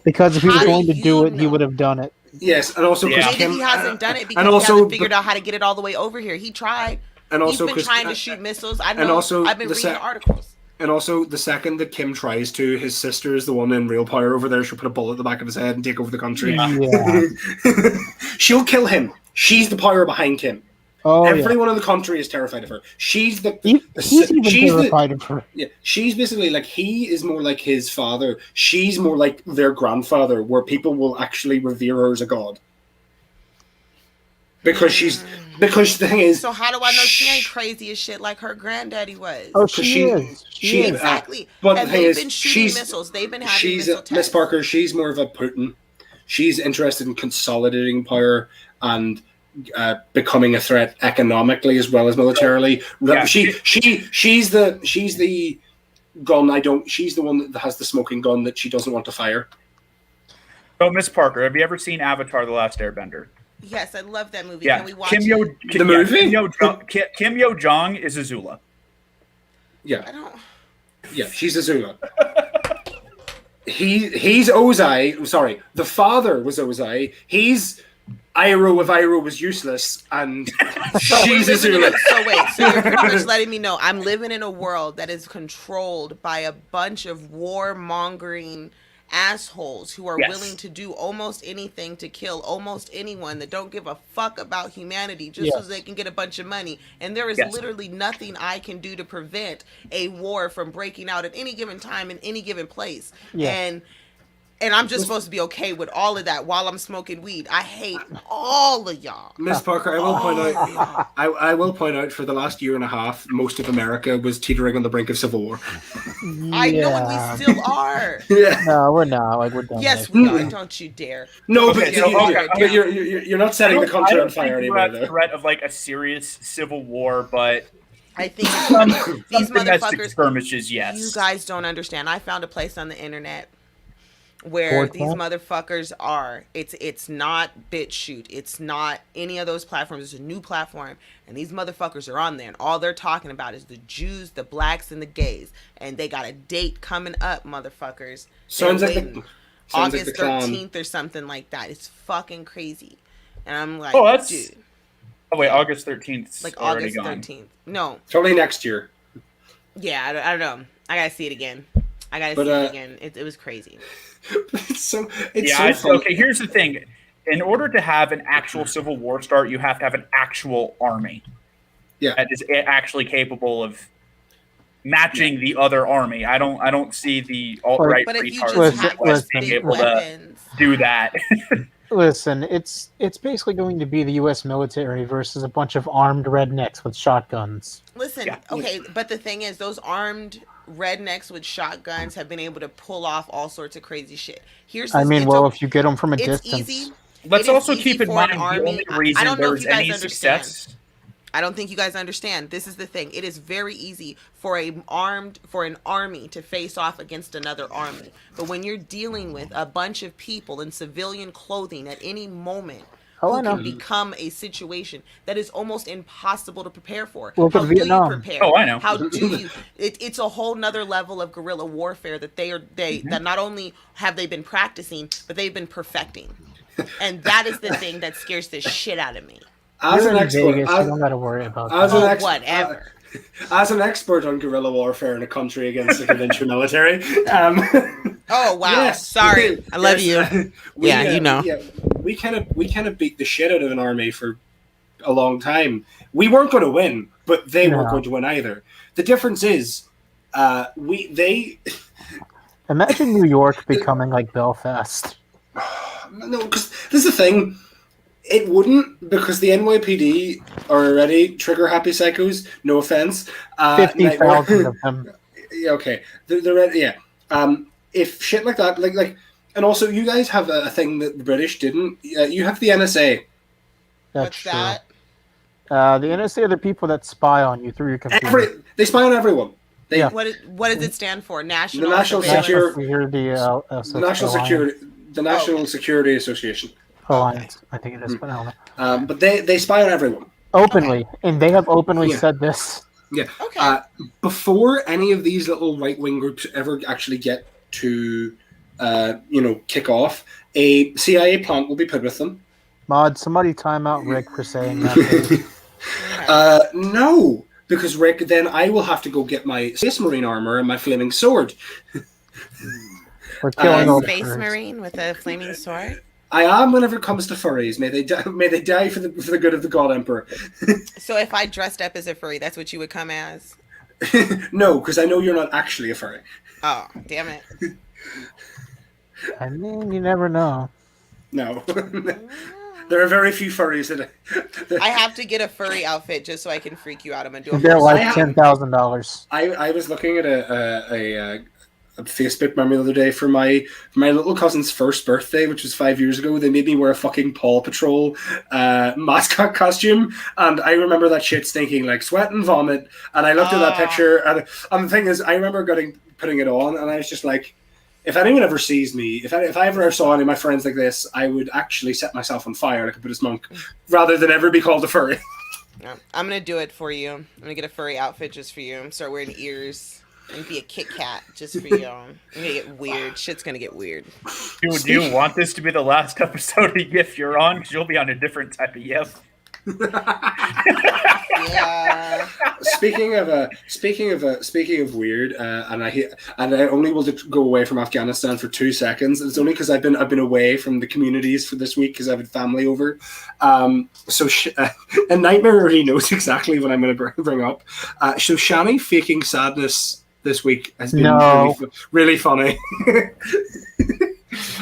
Because if he was going to do it, he would have done it. Yes, and also because maybe he hasn't done it because he hasn't figured out how to get it all the way over here. He tried. And also he's been trying to shoot missiles. I know. I've been reading articles. And also, the second that Kim tries to, his sister is the one in real power over there. She'll put a bullet in the back of his head and take over the country. Yeah. She'll kill him. She's the power behind Kim. Oh, Everyone in the country is terrified of her. She's terrified of her. Yeah, she's basically like, he is more like his father. She's more like their grandfather, where people will actually revere her as a god. Because the thing is... So how do I know she ain't crazy as shit like her granddaddy was? Oh, she is. Exactly. But and they've been shooting missiles. They've been having missile tests. Miss Parker, she's more of a Putin. She's interested in consolidating power and becoming a threat economically as well as militarily. Yeah, she's the gun. She's the one that has the smoking gun that she doesn't want to fire. So, Miss Parker, have you ever seen Avatar: The Last Airbender? Yes, I love that movie. Yeah, Can we watch Kim Yo, it? The movie? Kim Yo Jong is Azula. I Yeah, don't. yeah, she's Azula. He's Ozai. Sorry, the father was Ozai. He's Iroh if Iroh was useless, and she's Azula. So wait, so you're pretty much letting me know I'm living in a world that is controlled by a bunch of warmongering assholes who are Yes. willing to do almost anything to kill almost anyone, that don't give a fuck about humanity just Yes. so they can get a bunch of money. And there is Yes. literally nothing I can do to prevent a war from breaking out at any given time in any given place. Yeah. And I'm just supposed to be okay with all of that while I'm smoking weed. I hate all of y'all. Miss Parker, I will point out. I will point out. For the last year and a half, most of America was teetering on the brink of civil war. I know, and we still are. Yeah. No, we're not. Like we're done. Yes, with we it. are. Don't you dare. No, Okay, but you're not setting the I country don't on fire think we're anymore, at the though. threat of like a serious civil war, but I think these some domestic motherfuckers, skirmishes, yes. you guys don't understand. I found a place on the internet where Board these camp? motherfuckers are. It's not BitChute. It's not any of those platforms. It's a new platform, and these motherfuckers are on there, and all they're talking about is the Jews, the blacks, and the gays, and they got a date coming up, motherfuckers. Sounds They're like waiting. the August clan. 13th or something like that. It's fucking crazy, and I'm like, Oh, that's dude, Oh wait, August 13th. like already August gone. 13th. No, Probably next year. yeah, I don't know. I gotta see it again. But, See it again. It was crazy. It's so Yeah, fun. okay, here's the thing. In order to have an actual civil war start, you have to have an actual army. Yeah. That is actually capable of matching the other army. I don't see the alt-right But if you retards just in have the West these being big able to weapons, do that. Listen, it's basically going to be the U.S. military versus a bunch of armed rednecks with shotguns. listen, Yeah. okay, but the thing is, those armed rednecks with shotguns have been able to pull off all sorts of crazy shit. I mean, well, if you get them from a it's distance, easy. Let's It is also easy keep in for an mind the army- only I reason don't know there if was you guys any understand. success. I don't think you guys understand. This is the thing. It is very easy for an army to face off against another army. But when you're dealing with a bunch of people in civilian clothing at any moment, Oh, I who know. can become a situation that is almost impossible to prepare for. Look at How do Vietnam. you prepare? Oh, I know. How do you? It's a whole nother level of guerrilla warfare that that not only have they been practicing, but they've been perfecting. And that is the thing that scares the shit out of me. As you're an in expert, Vegas, you don't got to worry about as that. an Oh, ex- whatever. as an expert on guerrilla warfare in a country against the conventional military, Oh wow! yes, Sorry, I love yes, you. we, Yeah, you know. Yeah, we kind of beat the shit out of an army for a long time. We weren't going to win, but they weren't No. going to win either. The difference is, they Imagine New York becoming like Belfast. no, because this is the thing. It wouldn't, because the NYPD are already trigger happy psychos. No offense. 50,000 of them. Yeah, okay. They're yeah. If shit like that, like, and also you guys have a thing that the British didn't. You have the NSA. That's What's true. that? The NSA are the people that spy on you through your computer. They spy on everyone. They, Yeah. What does it stand for? National The National Surveillance- Security- Security the National Security, the National Security Association. Alliance, I think it is, but I don't know. But they spy on everyone. Openly, and they have openly Yeah. said this. Yeah. Okay. Before any of these little right wing groups ever actually get to, kick off, a CIA plant will be put with them. Mod, somebody time out Rick for saying that. please. Okay. No, because Rick, then I will have to go get my Space Marine armor and my flaming sword. We're killing all the Space furs. Marine with a flaming sword. I am whenever it comes to furries. May they die for the good of the God Emperor. So if I dressed up as a furry, that's what you would come as. No, because I know you're not actually a furry. Oh, damn it! I mean, you never know. No. There are very few furries that. I have to get a furry outfit just so I can freak you out. I'm gonna do a They're whole like have- $10,000. I was looking at a Facebook memory the other day for my little cousin's first birthday, which was 5 years ago. They made me wear a fucking Paw Patrol mascot costume, and I remember that shit stinking like sweat and vomit. And I looked at that picture, and the thing is, I remember putting it on, and I was just like, if anyone ever sees me, if I ever saw any of my friends like this, I would actually set myself on fire like a Buddhist monk, rather than ever be called a furry. No, I'm gonna do it for you. I'm gonna get a furry outfit just for you. Start wearing ears and be a Kit Kat just for you. I'm gonna get weird. Shit's gonna get weird. Do you want this to be the last episode of Yif you're on? Because you'll be on a different type of Yif. Yeah. Speaking of weird, and I only will go away from Afghanistan for 2 seconds. It's only because I've been away from the communities for this week because I've had family over. And Nightmare already knows exactly what I'm going to bring up. So Shani faking sadness this week has been really funny.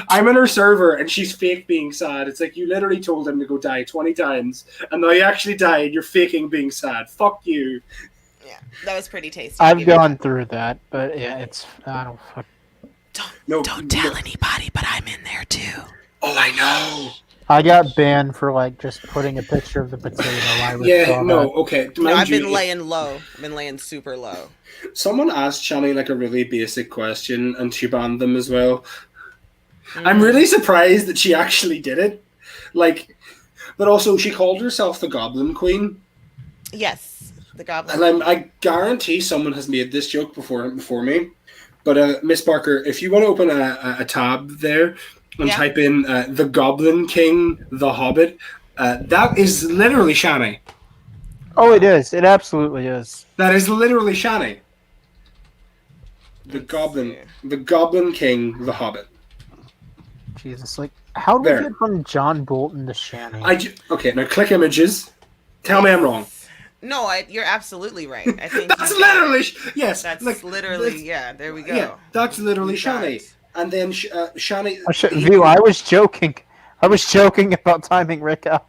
I'm in her server and she's fake being sad. It's like you literally told him to go die 20 times and now he actually died. You're faking being sad. Fuck you. Yeah, that was pretty tasty. I've gone through that, but yeah, it's I don't fuck. Don't tell anybody, but I'm in there too. Oh, I know. I got banned for like just putting a picture of the potato. Okay. No, I've been laying low. I've been laying super low. Someone asked Shani like a really basic question and she banned them as well. I'm really surprised that she actually did it. Like, but also she called herself the Goblin Queen. Yes, the Goblin. And I guarantee someone has made this joke before me. But Miss Barker, if you want to open a tab there and type in the Goblin King, the Hobbit, that is literally Shani. Oh, it is. It absolutely is. That is literally Shani. The Goblin King, the Hobbit. Jesus, like, how do we get from John Bolton to Shani? Okay, now click images. Tell me I'm wrong. No, you're absolutely right. I think that's literally yes. That's like, literally There we go. Yeah, that's literally Shani. And then Shani. I was joking. I was joking about timing Rick out.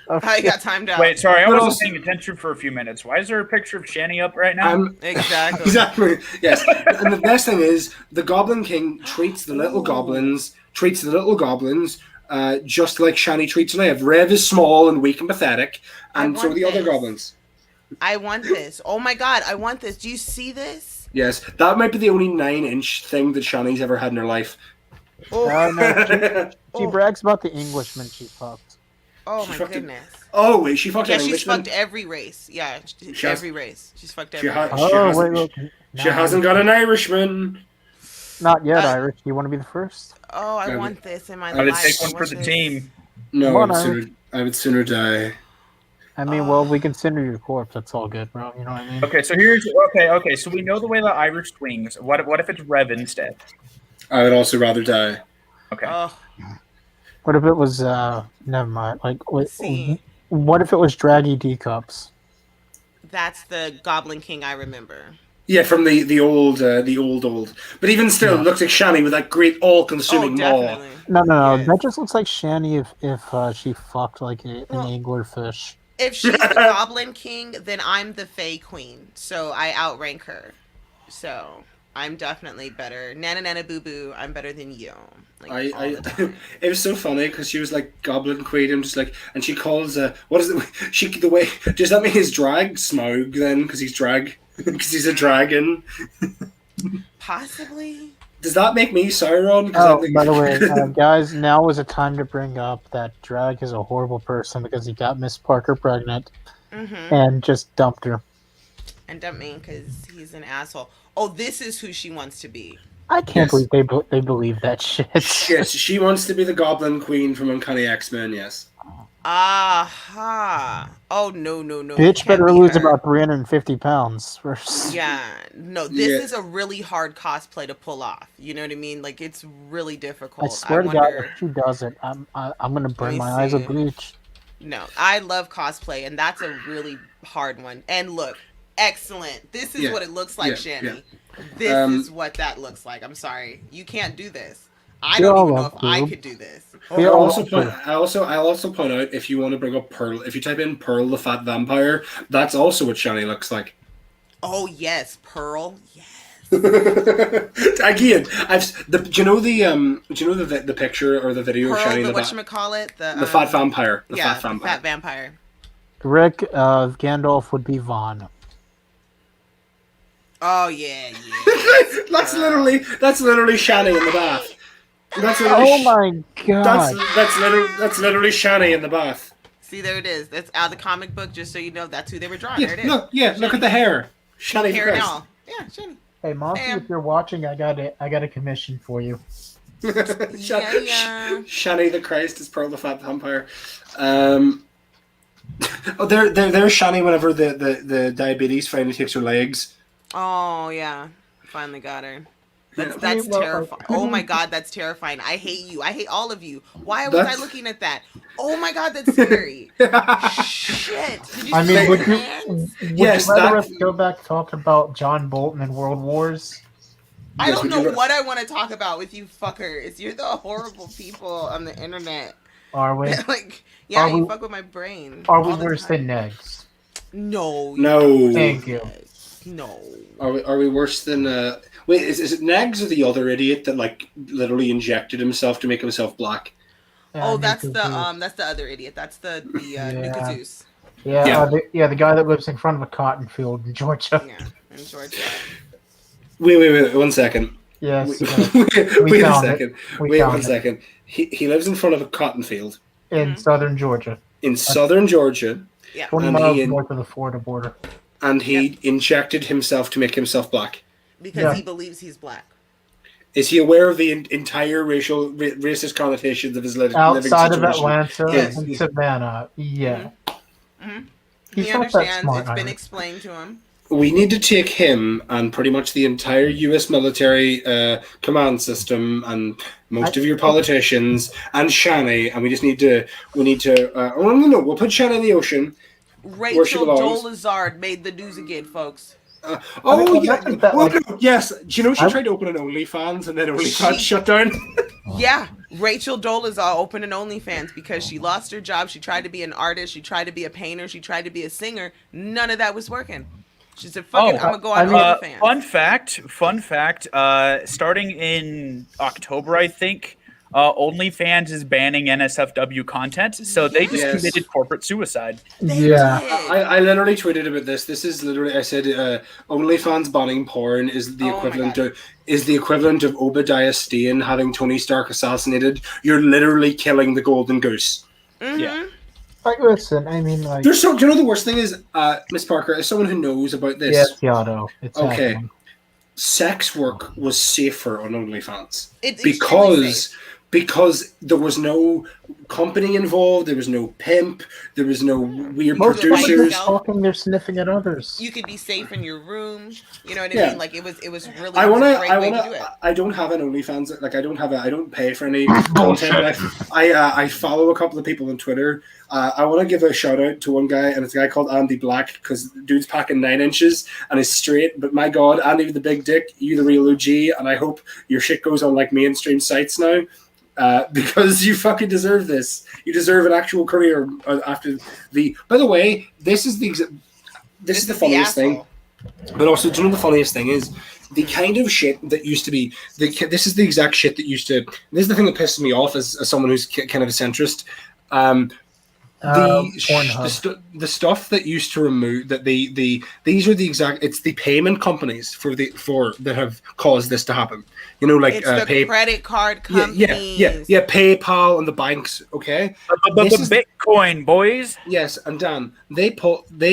I got timed out. Wait, sorry, I wasn't paying attention for a few minutes. Why is there a picture of Shani up right now? Exactly. Exactly. Yes. And the best thing is the Goblin King treats the little goblins just like Shani treats Rev. Rev is small and weak and pathetic, and so are the other goblins. I want this. Oh my god, I want this. Do you see this? Yes, that might be the only 9-inch thing that Shani's ever had in her life. Oh no, she brags about the Englishman she fucked. Oh my goodness. Oh wait, she fucked an Englishman? Englishman? She's fucked every race. Yeah, every race. She's fucked every race. She hasn't got an Irishman. Not yet, Irish. You want to be the first? Oh, I want this in my life. I would take one for the team. No, I would sooner die. I mean, well, we can cinder your corpse. That's all good, bro. You know what I mean? Okay, so so we know the way the Irish swings. What if it's Rev instead? I would also rather die. Okay. What if it was never mind. Like what if it was Draggy D cups? That's the Goblin King I remember. Yeah, from the old. But even still, it looks like Shani with that great all-consuming maw. No. Yes. That just looks like Shani if she fucked like an anglerfish. If she's the Goblin King, then I'm the Fae Queen, so I outrank her. So I'm definitely better. Nana boo boo, I'm better than you. Like, it was so funny because she was like Goblin Queen and just like, and she calls what is it? Does that mean he's drag Smaug then because he's drag? Because he's a dragon. Possibly. Does that make me Sauron? By the way, guys, now is a time to bring up that Drag is a horrible person because he got Miss Parker pregnant and just dumped her. And dumped me because he's an asshole. Oh, this is who she wants to be. I can't believe they believe that shit. Yes, she wants to be the Goblin Queen from Uncanny X-Men, yes. Aha. Oh, no. Bitch better lose about 350 pounds first. Yeah. No, this is a really hard cosplay to pull off. You know what I mean? Like, it's really difficult. I swear to God, if she does it, I'm going to burn my eyes with bleach. No, I love cosplay, and that's a really hard one. And look, excellent. This is what it looks like, Shani. Yeah. This is what that looks like. I'm sorry. You can't do this. I don't even know if I could do this. I also point out if you want to bring up Pearl, if you type in Pearl the Fat Vampire, that's also what Shani looks like. Oh yes, Pearl. Yes. Again, do you know the picture or the video Pearl, of Shani the Fat Vampire? The Fat Vampire. Rick, Gandalf would be Vaughn. Oh yeah, yeah. that's literally Shani in the bath. That's literally Oh my god! that's literally Shani in the bath. See, there it is. That's out of the comic book. Just so you know, that's who they were drawing. Yeah, There it is. look, look at the hair. Shani Hair and Christ. all. Yeah, Shani. Hey, Monty, Bam. if you're watching, I got a commission for you. Yeah. Shani the Christ is Pearl the Fat Vampire. Oh, there's Shani whenever the diabetes finally takes her legs. Oh yeah, finally got her. That's Yeah. that's Well, terrifying. Oh my god, that's terrifying. I hate you. I hate all of you. Why was I looking at that? Oh my god, that's scary. Shit. Did you I see mean, my would you hands? Yes, rather that- us go back talk about John Bolton and World Wars? I Yes, don't would you know ra- what I want to talk about with you fuckers. You're the horrible people on the internet. Are we? Like, yeah, Are you we- fuck with my brain. Are we all the worse time. than Negs? No. No. Thank you. No. Are we worse than wait, is it Nags or the other idiot that like literally injected himself to make himself black? Oh, that's Nick the Zeus. that's the other idiot. That's the Yeah. Nukazeus. Yeah, the guy that lives in front of a cotton field in Georgia. Yeah, in Georgia. Wait, 1 second. Yes, Wait a found it. second. We Wait found 1 it. second. He lives in front of a cotton field In southern Georgia, in southern Georgia, Yeah. 20 And miles he- north of the Florida border. and he injected himself to make himself black. Because Yeah. he believes he's black. Is he aware of the entire racist connotations of his living Outside of situation? Atlanta Yes. and Savannah, yeah. Mm-hmm. He's He not that understands. smart, It's been Ira. explained to him. We need to take him and pretty much the entire U.S. military command system and most of your politicians and Shani, and we need to. Oh no, we'll put Shani in the ocean. she Rachel belongs. Dolezal made the news again, folks. Oh yeah, imagine that, well, like- no, yes. Do you know she I- tried to open an OnlyFans and then OnlyFans She- shut down? Yeah, Rachel Dolezal opened an OnlyFans because she lost her job. She tried to be an artist. She tried to be a painter. She tried to be a singer. None of that was working. She said, "Fuck it, I'm gonna go on OnlyFans." Fun fact. Starting in October, I think, OnlyFans is banning NSFW content, so they just Yes. committed corporate suicide. Yeah. I literally tweeted about this. This is literally I said OnlyFans banning porn is the Oh my equivalent God. of Obadiah Stane having Tony Stark assassinated. You're literally killing the golden goose. Mhm. Yeah. Like, listen, I mean, like, There's so. Do you know the worst thing is, Miss Parker, as someone who knows about this, yes, Yado, it's Okay. happening. sex work was safer on OnlyFans It's extremely safe. because there was no company involved, there was no pimp, there was no weird Most people are producers. just talking, they're sniffing at others. You could be safe in your room. You know what I Yeah. mean? Like it was really it was I a wanna. great I way to do wanna. it. I don't have an OnlyFans. Like I don't pay for any content. But I follow a couple of people on Twitter. I want to give a shout out to one guy, and it's a guy called Andy Black because dude's packing 9 inches and is straight. But my God, Andy with the big dick, you the real OG, and I hope your shit goes on like mainstream sites now. Because you fucking deserve this. You deserve an actual career after the. By the way, this is the funniest thing. asshole. But also, do you know the funniest thing is the kind of shit that used to be. This is the exact shit that used to. This is the thing that pisses me off as someone who's kind of a centrist. Pornhub. The stuff that used to remove that these are the exact. It's the payment companies for that have caused this to happen. You know, like It's the credit card companies. yeah, PayPal and the banks. Okay. This is- Bitcoin, boys. Yes, and Dan, they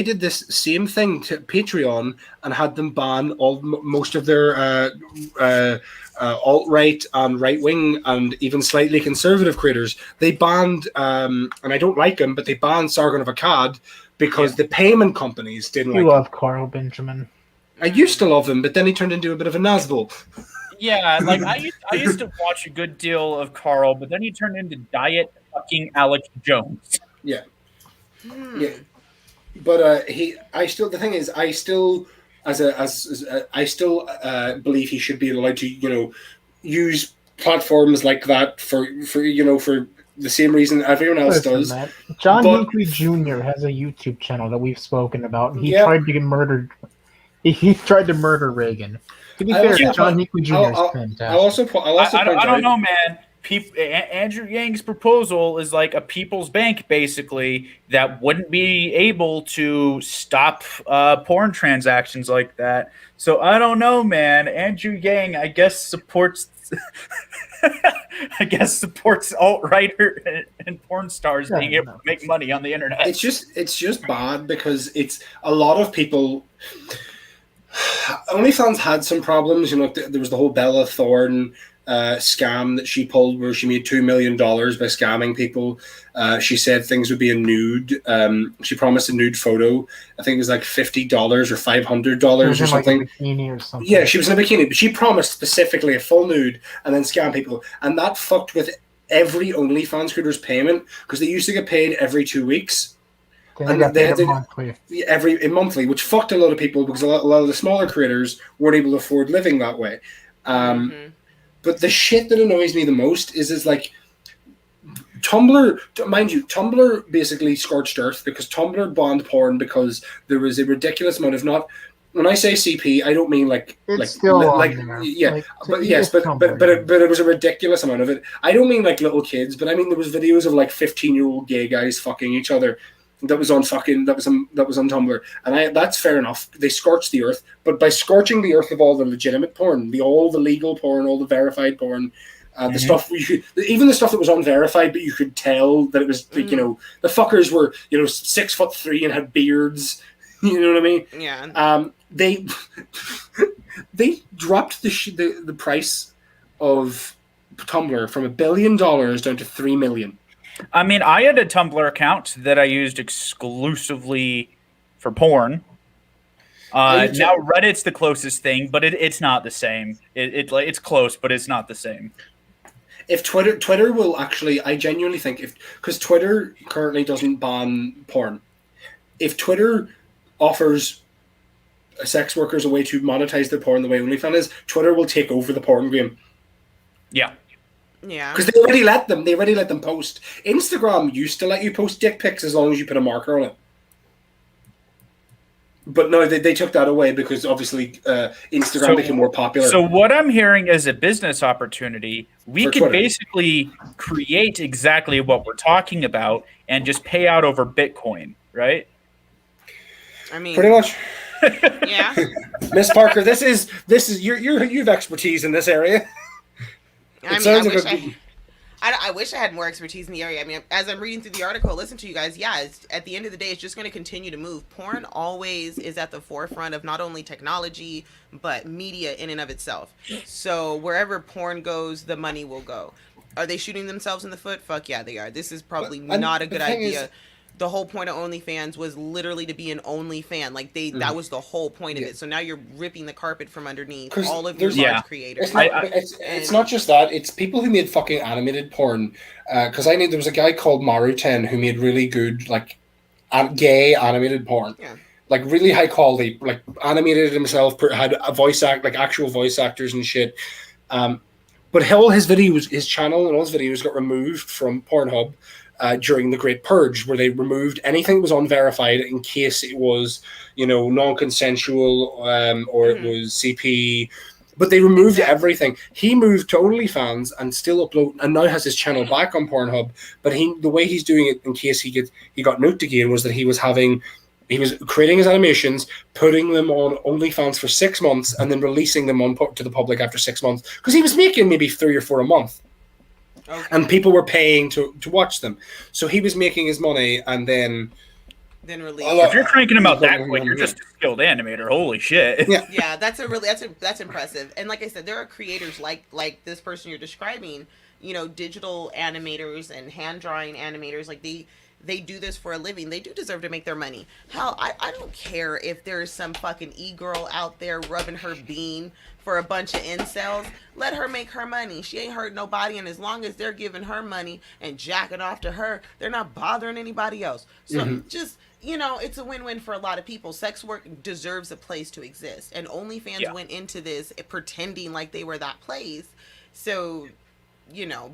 did this same thing to Patreon and had them ban most of their alt-right and right-wing and even slightly conservative creators. They banned, and I don't like him, but they banned Sargon of Akkad because the payment companies didn't You like him. love Carl Benjamin. I used to love him, but then he turned into a bit of a Nazgul. Yeah, like I used to watch a good deal of Carl, but then he turned into diet fucking Alex Jones. Yeah. Hmm. Yeah, but I still believe he should be allowed to use platforms like that for the same reason everyone else Listen, does. man, John But- Hinckley Jr. has a YouTube channel that we've spoken about, and he Yeah. tried to get murdered. He tried to murder Reagan. To be I fair, also- John Hinckley Jr. is fantastic. I'll also point I don't out, know, man. Andrew Yang's proposal is like a people's bank, basically, that wouldn't be able to stop porn transactions like that. So I don't know, man. Andrew Yang, I guess, supports. I guess supports alt-right and porn stars Yeah, being able no. to make money on the internet. It's just bad because it's a lot of people. OnlyFans had some problems. You know, there was the whole Bella Thorne scam that she pulled, where she made $2 million by scamming people. She said things would be a nude. She promised a nude photo. I think it was like $50 or $500 or something. Like a bikini or something. Yeah, she was in a bikini, but she promised specifically a full nude and then scam people, and that fucked with every OnlyFans creator's payment because they used to get paid every 2 weeks. They got paid monthly. Monthly, which fucked a lot of people because a lot of the smaller creators weren't able to afford living that way. But the shit that annoys me the most is like Tumblr, mind you, Tumblr basically scorched earth because Tumblr banned porn because there was a ridiculous amount of not. When I say CP, I don't mean like yeah, but yes, but it was a ridiculous amount of it. I don't mean like little kids, but I mean there was videos of like 15-year-old gay guys fucking each other. That was on Tumblr, and that's fair enough. They scorched the earth, but by scorching the earth of all the legitimate porn, all the legal porn, all the verified porn, the stuff even the stuff that was unverified, but you could tell that it was like, you know, the fuckers were 6'3" and had beards. You know what I mean? Yeah. They dropped the price of Tumblr from $1 billion down to 3 million. I mean, I had a Tumblr account that I used exclusively for porn. Now Reddit's the closest thing, but it's not the same. It's close, but it's not the same. If Twitter will actually, I genuinely think because Twitter currently doesn't ban porn. If Twitter offers sex workers a way to monetize their porn the way OnlyFans is, Twitter will take over the porn game. Yeah. Yeah. Because they already let them post. Instagram used to let you post dick pics as long as you put a marker on it. But no, they took that away because obviously Instagram became more popular. So what I'm hearing is a business opportunity. We could basically create exactly what we're talking about and just pay out over Bitcoin, right? I mean, pretty much. Yeah. Miss Parker, this is you've expertise in this area. I wish I had more expertise in the area. I mean, as I'm reading through the article, listen to you guys. Yeah, at the end of the day, it's just going to continue to move. Porn always is at the forefront of not only technology, but media in and of itself. So wherever porn goes, the money will go. Are they shooting themselves in the foot? Fuck yeah, they are. This is probably not a good idea. The whole point of OnlyFans was literally to be an OnlyFan. Like that was the whole point of it. So now you're ripping the carpet from underneath all of your large creators. It's not just that. It's people who made fucking animated porn. Because there was a guy called Maru10 who made really good like gay animated porn. Yeah. Like really high quality, like animated himself, had a voice act, like actual voice actors and shit. But all his videos, his channel and all his videos got removed from Pornhub. During the Great Purge, where they removed anything that was unverified in case it was, non-consensual or it was CP, but they removed everything. He moved to OnlyFans and still upload, and now has his channel back on Pornhub. But the way he's doing it in case he got nuked again was that he was creating his animations, putting them on OnlyFans for 6 months, and then releasing them to the public after 6 months because he was making maybe 3 or 4 a month. Okay. And people were paying to watch them, so he was making his money and then release. If you're cranking them out that quick, you're just a skilled animator. Holy shit! Yeah, that's impressive. And like I said, there are creators like this person you're describing. Digital animators and hand drawing animators. Like they do this for a living. They do deserve to make their money. Hell, I don't care if there's some fucking e-girl out there rubbing her bean for a bunch of incels. Let her make her money. She ain't hurt nobody, and as long as they're giving her money and jacking off to her, they're not bothering anybody else. So just, it's a win-win for a lot of people. Sex work deserves a place to exist, and OnlyFans went into this pretending like they were that place. So,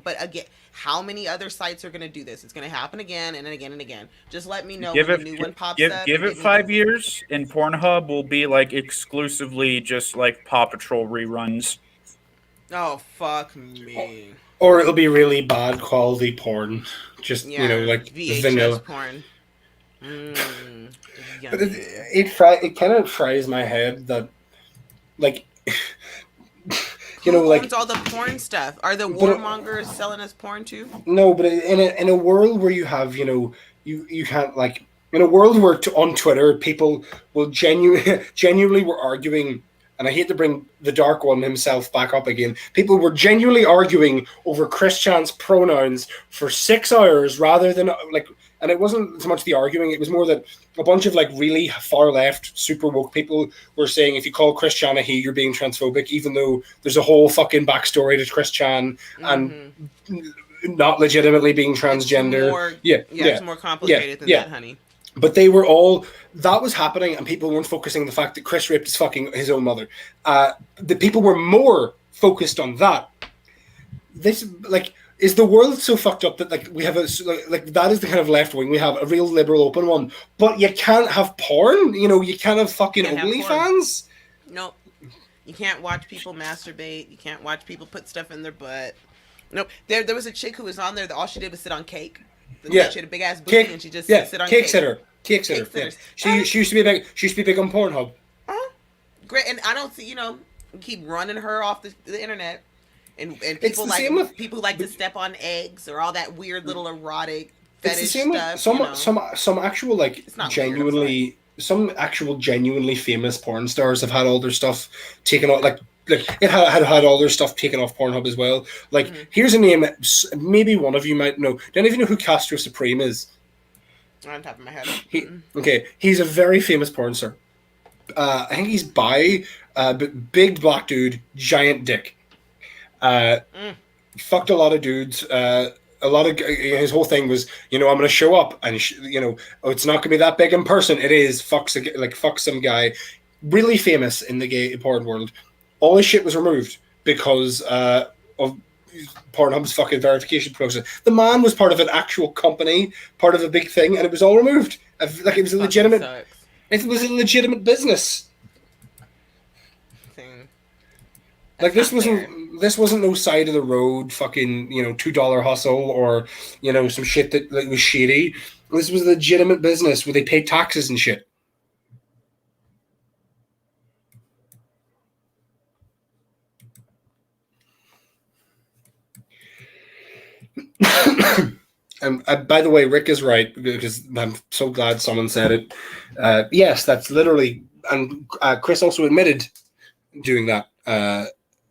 but again, how many other sites are going to do this? It's going to happen again and again and again. Just let me know when the new one pops up. Give it 5 years, and Pornhub will be like exclusively just like Paw Patrol reruns. Oh, fuck me. Or it'll be really bad quality porn. Just, Yeah, like VHS vanilla. porn. Mmm, But yummy. it kind of fries my head that, like, Who like, owns all the porn stuff? Are the but warmongers selling us porn too? no, but in a world where you have, you can't, like, in a world where on Twitter people will genuinely were arguing, and I hate to bring the Dark One himself back up again. People were genuinely arguing over Christian's pronouns for 6 hours rather than, like, and it wasn't so much the arguing; it was more that a bunch of, like, really far left, super woke people were saying if you call Christian a he, you're being transphobic, even though there's a whole fucking backstory to Christian and Mm-hmm. not legitimately being It's transgender. more, Yeah, yeah, yeah, it's more yeah, complicated than yeah. that, honey. But they were all that was happening, and people weren't focusing on the fact that Chris raped his own mother. The people were more focused on that. This, like, is the world so fucked up that, like, we have like that is the kind of left wing we have, a real liberal open one, but you can't have porn. You can't have fucking Can't have porn. OnlyFans. Nope. You can't watch people masturbate. You can't watch people put stuff in their butt. Nope. There was a chick who was on there that all she did was sit on cake. Yeah. She had a big ass booty Cake, and she just yeah, sit on cake cake. sitter, cake sitter. Cake sitters. Yeah. She used to be big. She used to be big on Pornhub. Great, and I don't see, keep running her off the internet, and It's people the like same with- people like to step on eggs or all that weird little erotic It's the fetish same with stuff. some actual, like, It's not genuinely some actual genuinely famous porn stars have had all their stuff taken off. Like it had all their stuff taken off Pornhub as well. Like, here's a name that maybe one of you might know. Do any of you know who Castro Supreme is? On top of my head. He's a very famous porn star. I think he's bi, but big black dude, giant dick. Fucked a lot of dudes. A lot of his whole thing was, I'm going to show up and it's not going to be that big in person. It is fuck some guy, really famous in the gay porn world. All his shit was removed because of Pornhub's fucking verification process. The man was part of an actual company, part of a big thing, and it was all removed. Like, it was a legitimate. Sucks. It was a legitimate business. Thing. Like, That's this wasn't no side of the road fucking $2 hustle or some shit that was shady. This was a legitimate business where they paid taxes and shit. And by the way, Rick is right, because I'm so glad someone said it. Yes, that's literally, and Chris also admitted doing that.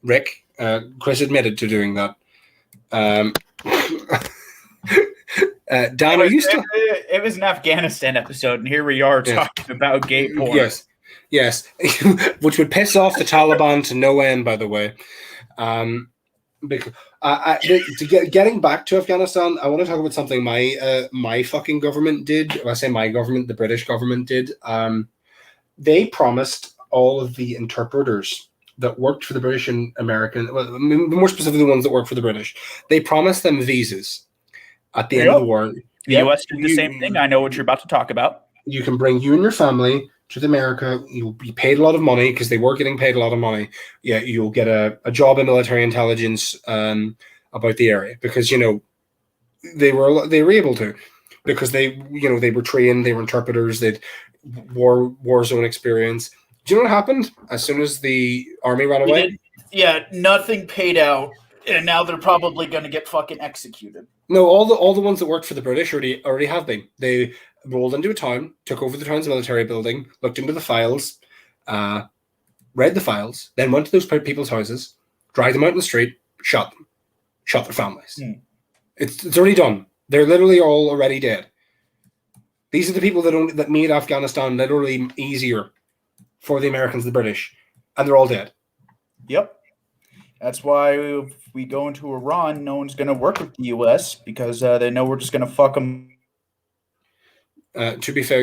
Rick, Chris admitted to doing that. Dan, are you still? It was an Afghanistan episode, and here we are talking about gay porn. Yes, which would piss off the Taliban to no end, by the way. Because getting back to Afghanistan, I want to talk about something my fucking government did. When I say my government, the British government did. They promised all of the interpreters that worked for the British and American, well, more specifically the ones that work for the British, they promised them visas at the end of the war. The U.S. did the same thing. I know what you're about to talk about. You can bring you and your family to America. You'll be paid a lot of money because they were getting paid a lot of money. Yeah, you'll get a job in military intelligence about the area because they were able to, because they were trained, they were interpreters, they'd war zone experience. Do you know what happened as soon as the army ran away? Yeah, nothing paid out, and now they're probably going to get fucking executed. No, all the ones that worked for the British already have been. They rolled into a town, took over the town's military building, looked into the files, read the files, then went to those people's houses, dragged them out in the street, shot them, shot their families. It's already done. They're literally all already dead. These are the people that made Afghanistan literally easier for the Americans and the British, and they're all dead. Yep. That's why if we go into Iran, no one's going to work with the U.S. because they know we're just going to fuck them. To be fair,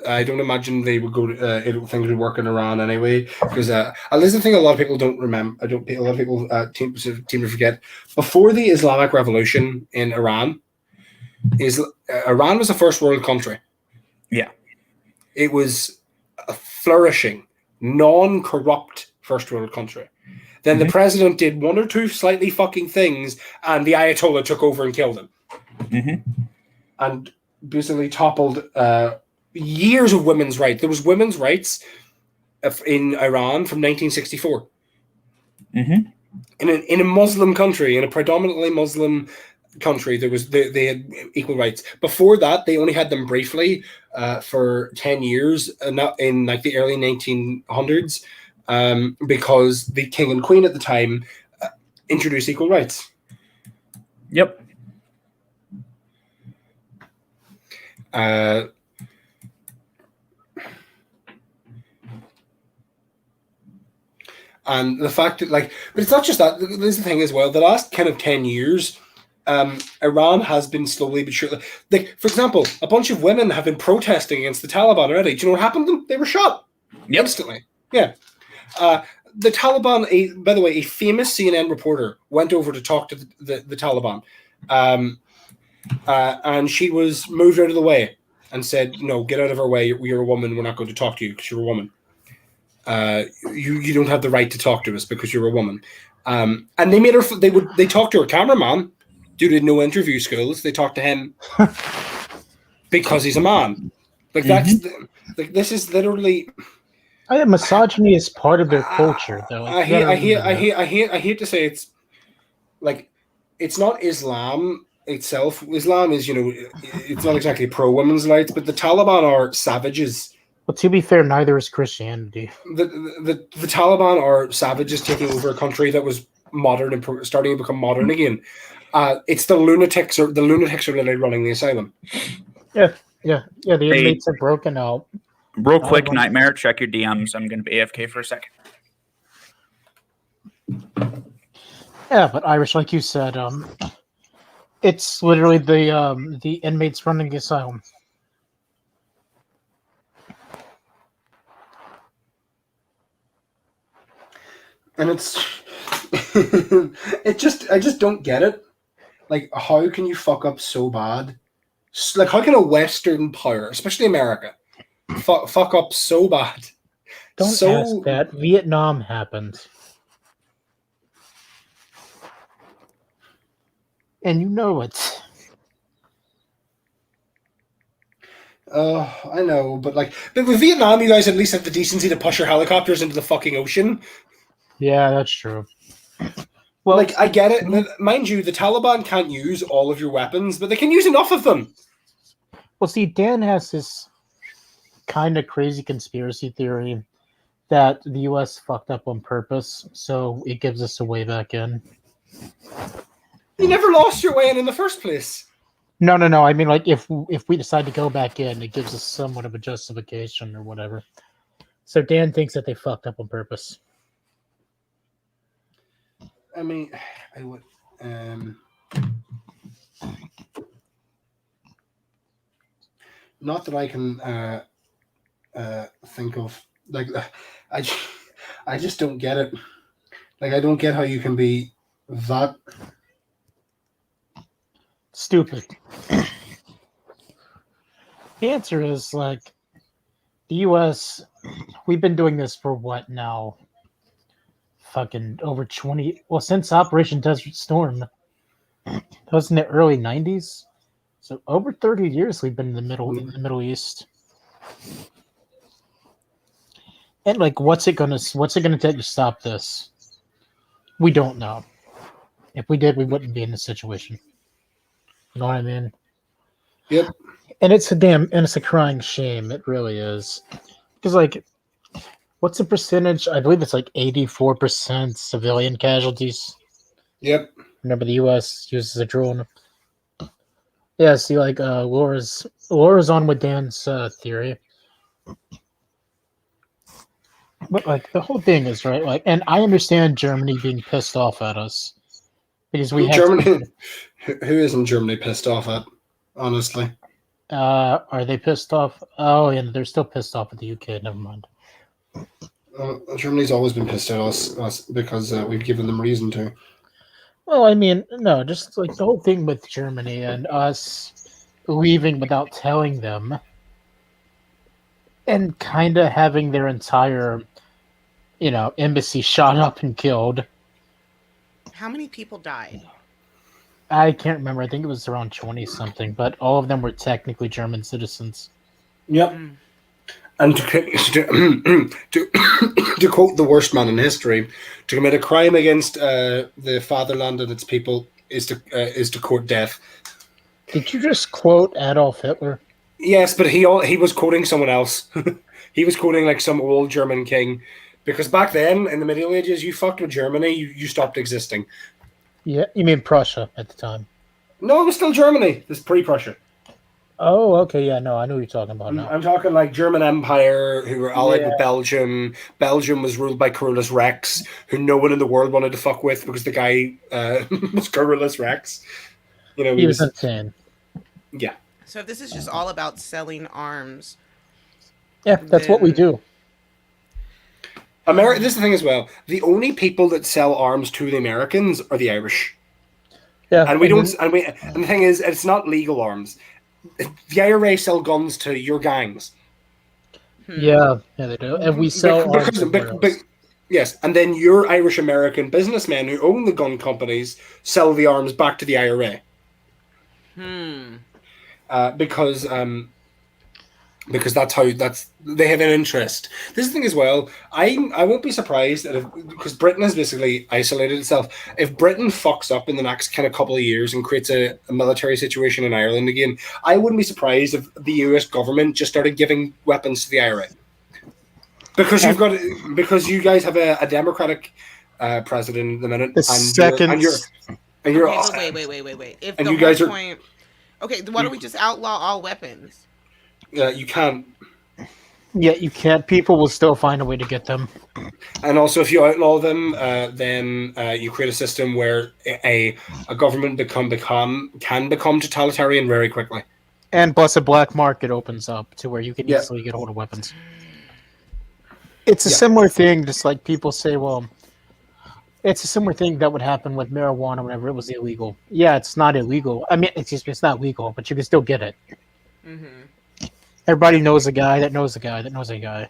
I don't imagine they would go. I don't think it would work in Iran anyway, because there's the thing a lot of people don't remember. A lot of people seem to forget. Before the Islamic Revolution in Iran, Iran was a first world country. Yeah, it was a flourishing, non-corrupt first world country. Then the president did one or two slightly fucking things, and the Ayatollah took over and killed him. And basically toppled years of women's rights. There was women's rights in Iran from 1964. In a Muslim country, in a predominantly Muslim country, they had equal rights. Before that, they only had them briefly for 10 years, not in like the early 1900s, because the king and queen at the time introduced equal rights. Yep. And the fact that, like, but it's not just that. There's the thing as well. The last kind of 10 years, Iran has been slowly but surely. Like, for example, a bunch of women have been protesting against the Taliban already. Do you know what happened to them? They were shot instantly. Yeah. The Taliban, by the way, a famous CNN reporter went over to talk to the Taliban. And she was moved out of the way and said, "No, get out of our way. You're a woman. We're not going to talk to you because you're a woman. You don't have the right to talk to us because you're a woman." And they made her. They talked to her cameraman due to no interview skills. They talked to him because he's a man. Like that's like this is literally. Misogyny is part of their culture, though. I hate to say it's like it's not Islam itself. Islam is, it's not exactly pro women's rights, but the Taliban are savages. Well, to be fair, neither is Christianity. The Taliban are savages taking over a country that was modern and starting to become modern again. It's the lunatics are literally running the asylum. Yeah. The inmates are broken out. Real quick, Nightmare, check your DMs. I'm going to be AFK for a second. Yeah, but Irish, like you said, it's literally the inmates running the asylum. And it's I just don't get it. Like, how can you fuck up so bad? Like, how can a Western power, especially America, fuck up so bad? Don't ask that. Vietnam happened. And you know it. I know, but with Vietnam, you guys at least have the decency to push your helicopters into the fucking ocean. Yeah, that's true. Well, I get it. Mind you, the Taliban can't use all of your weapons, but they can use enough of them. Well, see, Dan has this kind of crazy conspiracy theory that the U.S. fucked up on purpose, so it gives us a way back in. You never lost your way in the first place. No. I mean, like, if we decide to go back in, it gives us somewhat of a justification or whatever. So Dan thinks that they fucked up on purpose. I mean, I would. Not that I can think of. I just don't get it. Like, I don't get how you can be that stupid. The answer is, like, the U.S., we've been doing this for what now? Fucking over 20, well, since Operation Desert Storm. That was in the early 90s. So over 30 years we've been in the Middle East. And like, what's it gonna take to stop this? We don't know. If we did, we wouldn't be in this situation. You know what I mean? Yep. And it's a crying shame. It really is. Because, like, what's the percentage? I believe it's like 84% civilian casualties. Yep. Remember, the U.S. uses a drone. Yeah, see, like, Laura's on with Dan's theory. But, like, the whole thing is, right, like, and I understand Germany being pissed off at us. Because we have Germany. Who isn't Germany pissed off at, honestly? Are they pissed off? Oh, yeah, they're still pissed off at the UK. Never mind. Germany's always been pissed at us because we've given them reason to. Well, I mean, no, just like the whole thing with Germany and us leaving without telling them and kind of having their entire, embassy shot up and killed. How many people died? I can't remember. I think it was around 20 something, but all of them were technically German citizens. Yep. Mm. And to quote the worst man in history, to commit a crime against the fatherland and its people is to court death. Did you just quote Adolf Hitler? Yes, but he was quoting someone else. He was quoting like some old German king, because back then in the Middle Ages, you fucked with Germany, you stopped existing. Yeah, you mean Prussia at the time. No, it was still Germany. This pre-Prussia. Oh, okay, yeah, no, I know what you're talking about now. I'm talking like German Empire, who were allied Yeah. with Belgium. Belgium was ruled by Carolus Rex, who no one in the world wanted to fuck with because the guy was Carolus Rex. You know, He was insane. yeah. So if this is just all about selling arms, Yeah, that's what we Then- do. This is the thing as well. The only people that sell arms to the Americans are the Irish, Yeah, and we don't. And the thing is, it's not legal arms. The IRA sell guns to your gangs. Yeah, they do. And we sell arms everywhere else. Yes, and then your Irish American businessmen who own the gun companies sell the arms back to the IRA. Because they have an interest. This thing as well. I won't be surprised that because Britain has basically isolated itself. If Britain fucks up in the next kind of couple of years and creates a military situation in Ireland again, I wouldn't be surprised if the US government just started giving weapons to the IRA. Because you guys have a democratic president at the minute, Okay, but wait. If and the you guys whole are- point, okay, why don't we just outlaw all weapons? you can't. Yeah, you can't. People will still find a way to get them. And also, if you outlaw them, then you create a system where a government can become totalitarian very quickly. And plus, a black market opens up to where you can easily get hold of weapons. It's a similar thing, just like people say, well, it's a similar thing that would happen with marijuana whenever it was illegal. Yeah, it's not illegal. I mean, excuse me, it's not legal, but you can still get it. Mm-hmm. Everybody knows a guy that knows a guy that knows a guy.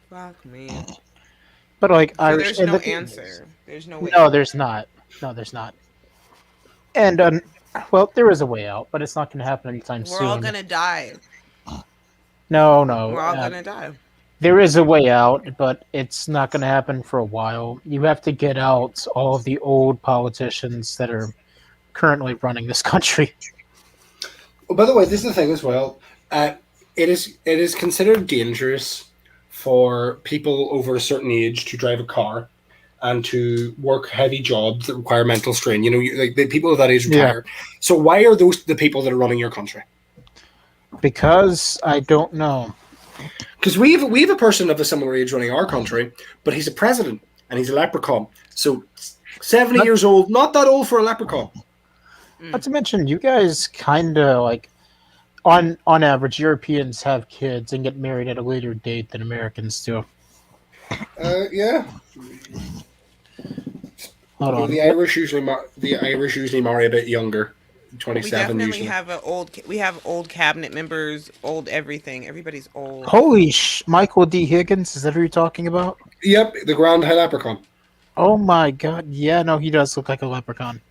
Fuck me. But like So Irish, there's no answer. There's no way. No, there's not. No, there's not. And well, there is a way out, but it's not going to happen anytime We're soon. all gonna die. No. We're all gonna die. There is a way out, but it's not going to happen for a while. You have to get out all of the old politicians that are currently running this country. Oh, by the way, this is the thing as well. It is considered dangerous for people over a certain age to drive a car and to work heavy jobs that require mental strain. You know, like the people of that age retire. Yeah. So why are those the people that are running your country? Because I don't know. Because we have a person of a similar age running our country, but he's a president and he's a leprechaun. So 70 years old, not that old for a leprechaun. Not to mention, you guys kind of like, on average, Europeans have kids and get married at a later date than Americans do. Yeah. Hold on. The Irish usually marry a bit younger. 27 we definitely usually. have old cabinet members, old everything. Everybody's old. Holy Michael D. Higgins, is that who you're talking about? Yep, the Grand High Leprechaun. Oh my god, yeah, no, he does look like a leprechaun.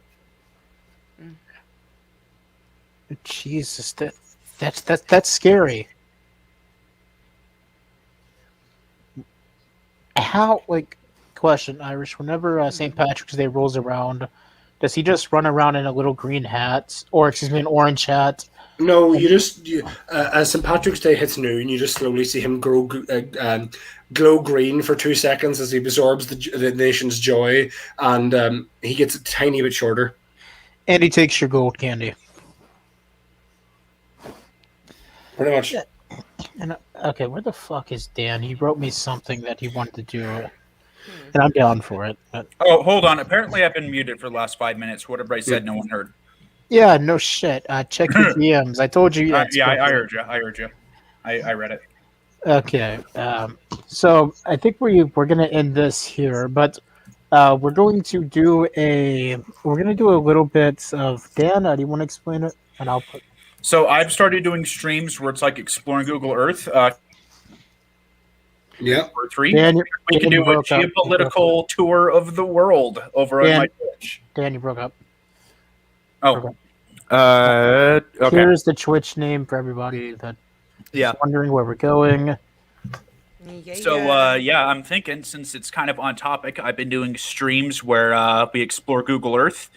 Jesus, that's scary. How, like, question, Irish, whenever St. Patrick's Day rolls around, does he just run around in a little green hat, or excuse me, an orange hat? No, as St. Patrick's Day hits noon, you just slowly see him glow green for 2 seconds as he absorbs the nation's joy, and he gets a tiny bit shorter. And he takes your gold candy. Pretty much. Yeah. And okay, where the fuck is Dan? He wrote me something that he wanted to do, and I'm down for it. But... Oh, hold on. Apparently, I've been muted for the last 5 minutes. Whatever I said, no one heard. Yeah, no shit. Check your DMs. I told you. I heard you. I read it. Okay. So I think we're gonna end this here, but we're going to do a little bit of Dan. Do you want to explain it? And I'll put. So I've started doing streams where it's like exploring Google Earth. Yeah. We can do a geopolitical tour of the world over on my channel. Twitch. Dan, you broke up. Oh, okay. Here's the Twitch name for everybody that is wondering where we're going. So yeah, I'm thinking since it's kind of on topic, I've been doing streams where we explore Google Earth.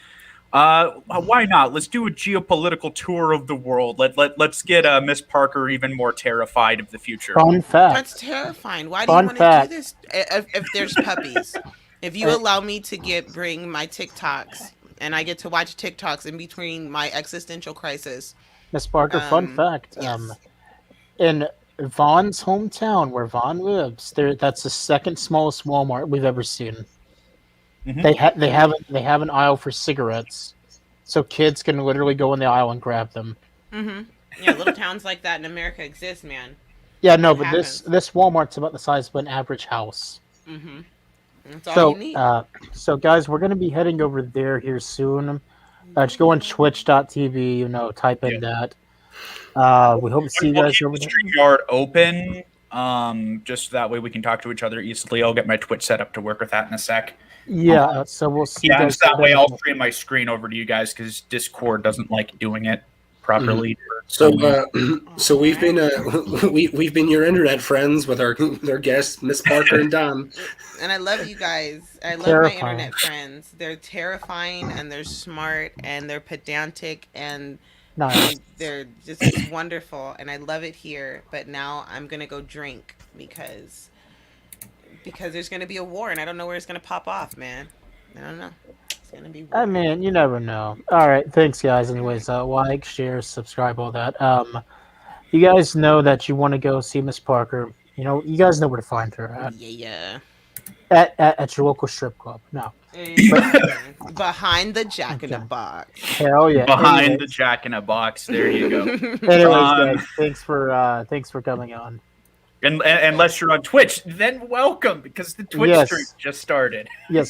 Why not? Let's do a geopolitical tour of the world. Let's get Miss Parker even more terrified of the future. Fun fact. That's terrifying. Why do you want to do this? If there's puppies, if you allow me to bring my TikToks and I get to watch TikToks in between my existential crisis. Miss Parker, fun fact. Yes. In Vaughn's hometown, where Vaughn lives, that's the second smallest Walmart we've ever seen. Mm-hmm. They have an aisle for cigarettes, so kids can literally go in the aisle and grab them. Mm-hmm. Yeah, little towns like that in America exist, man. Yeah, no, but this Walmart's about the size of an average house. Mm-hmm. That's all you need. So guys, we're gonna be heading over there here soon. Just go on twitch.tv, type in that. We hope to see you guys over there. StreamYard open, just that way we can talk to each other easily. I'll get my Twitch set up to work with that in a sec. Yeah, so we'll see. Yeah, that way I'll stream my screen over to you guys because Discord doesn't like doing it properly. Mm-hmm. So we've been your internet friends with our guests, Miss Parker and Dan. And I love you guys. I love my internet friends. They're terrifying and they're smart and they're pedantic and they're just wonderful. And I love it here. But now I'm gonna go drink because there's gonna be a war and I don't know where it's gonna pop off, man. I don't know. It's gonna be war. I mean, you never know. All right, thanks guys. Anyways, like, share, subscribe, all that. You guys know that you want to go see Miss Parker. You guys know where to find her at. Yeah. At your local strip club. No. Behind the Jack in a Box. Hell yeah. Behind the Jack in a Box. There you go. Anyways, guys, thanks for coming on. And unless you're on Twitch, then welcome because the Twitch stream just started. Yes,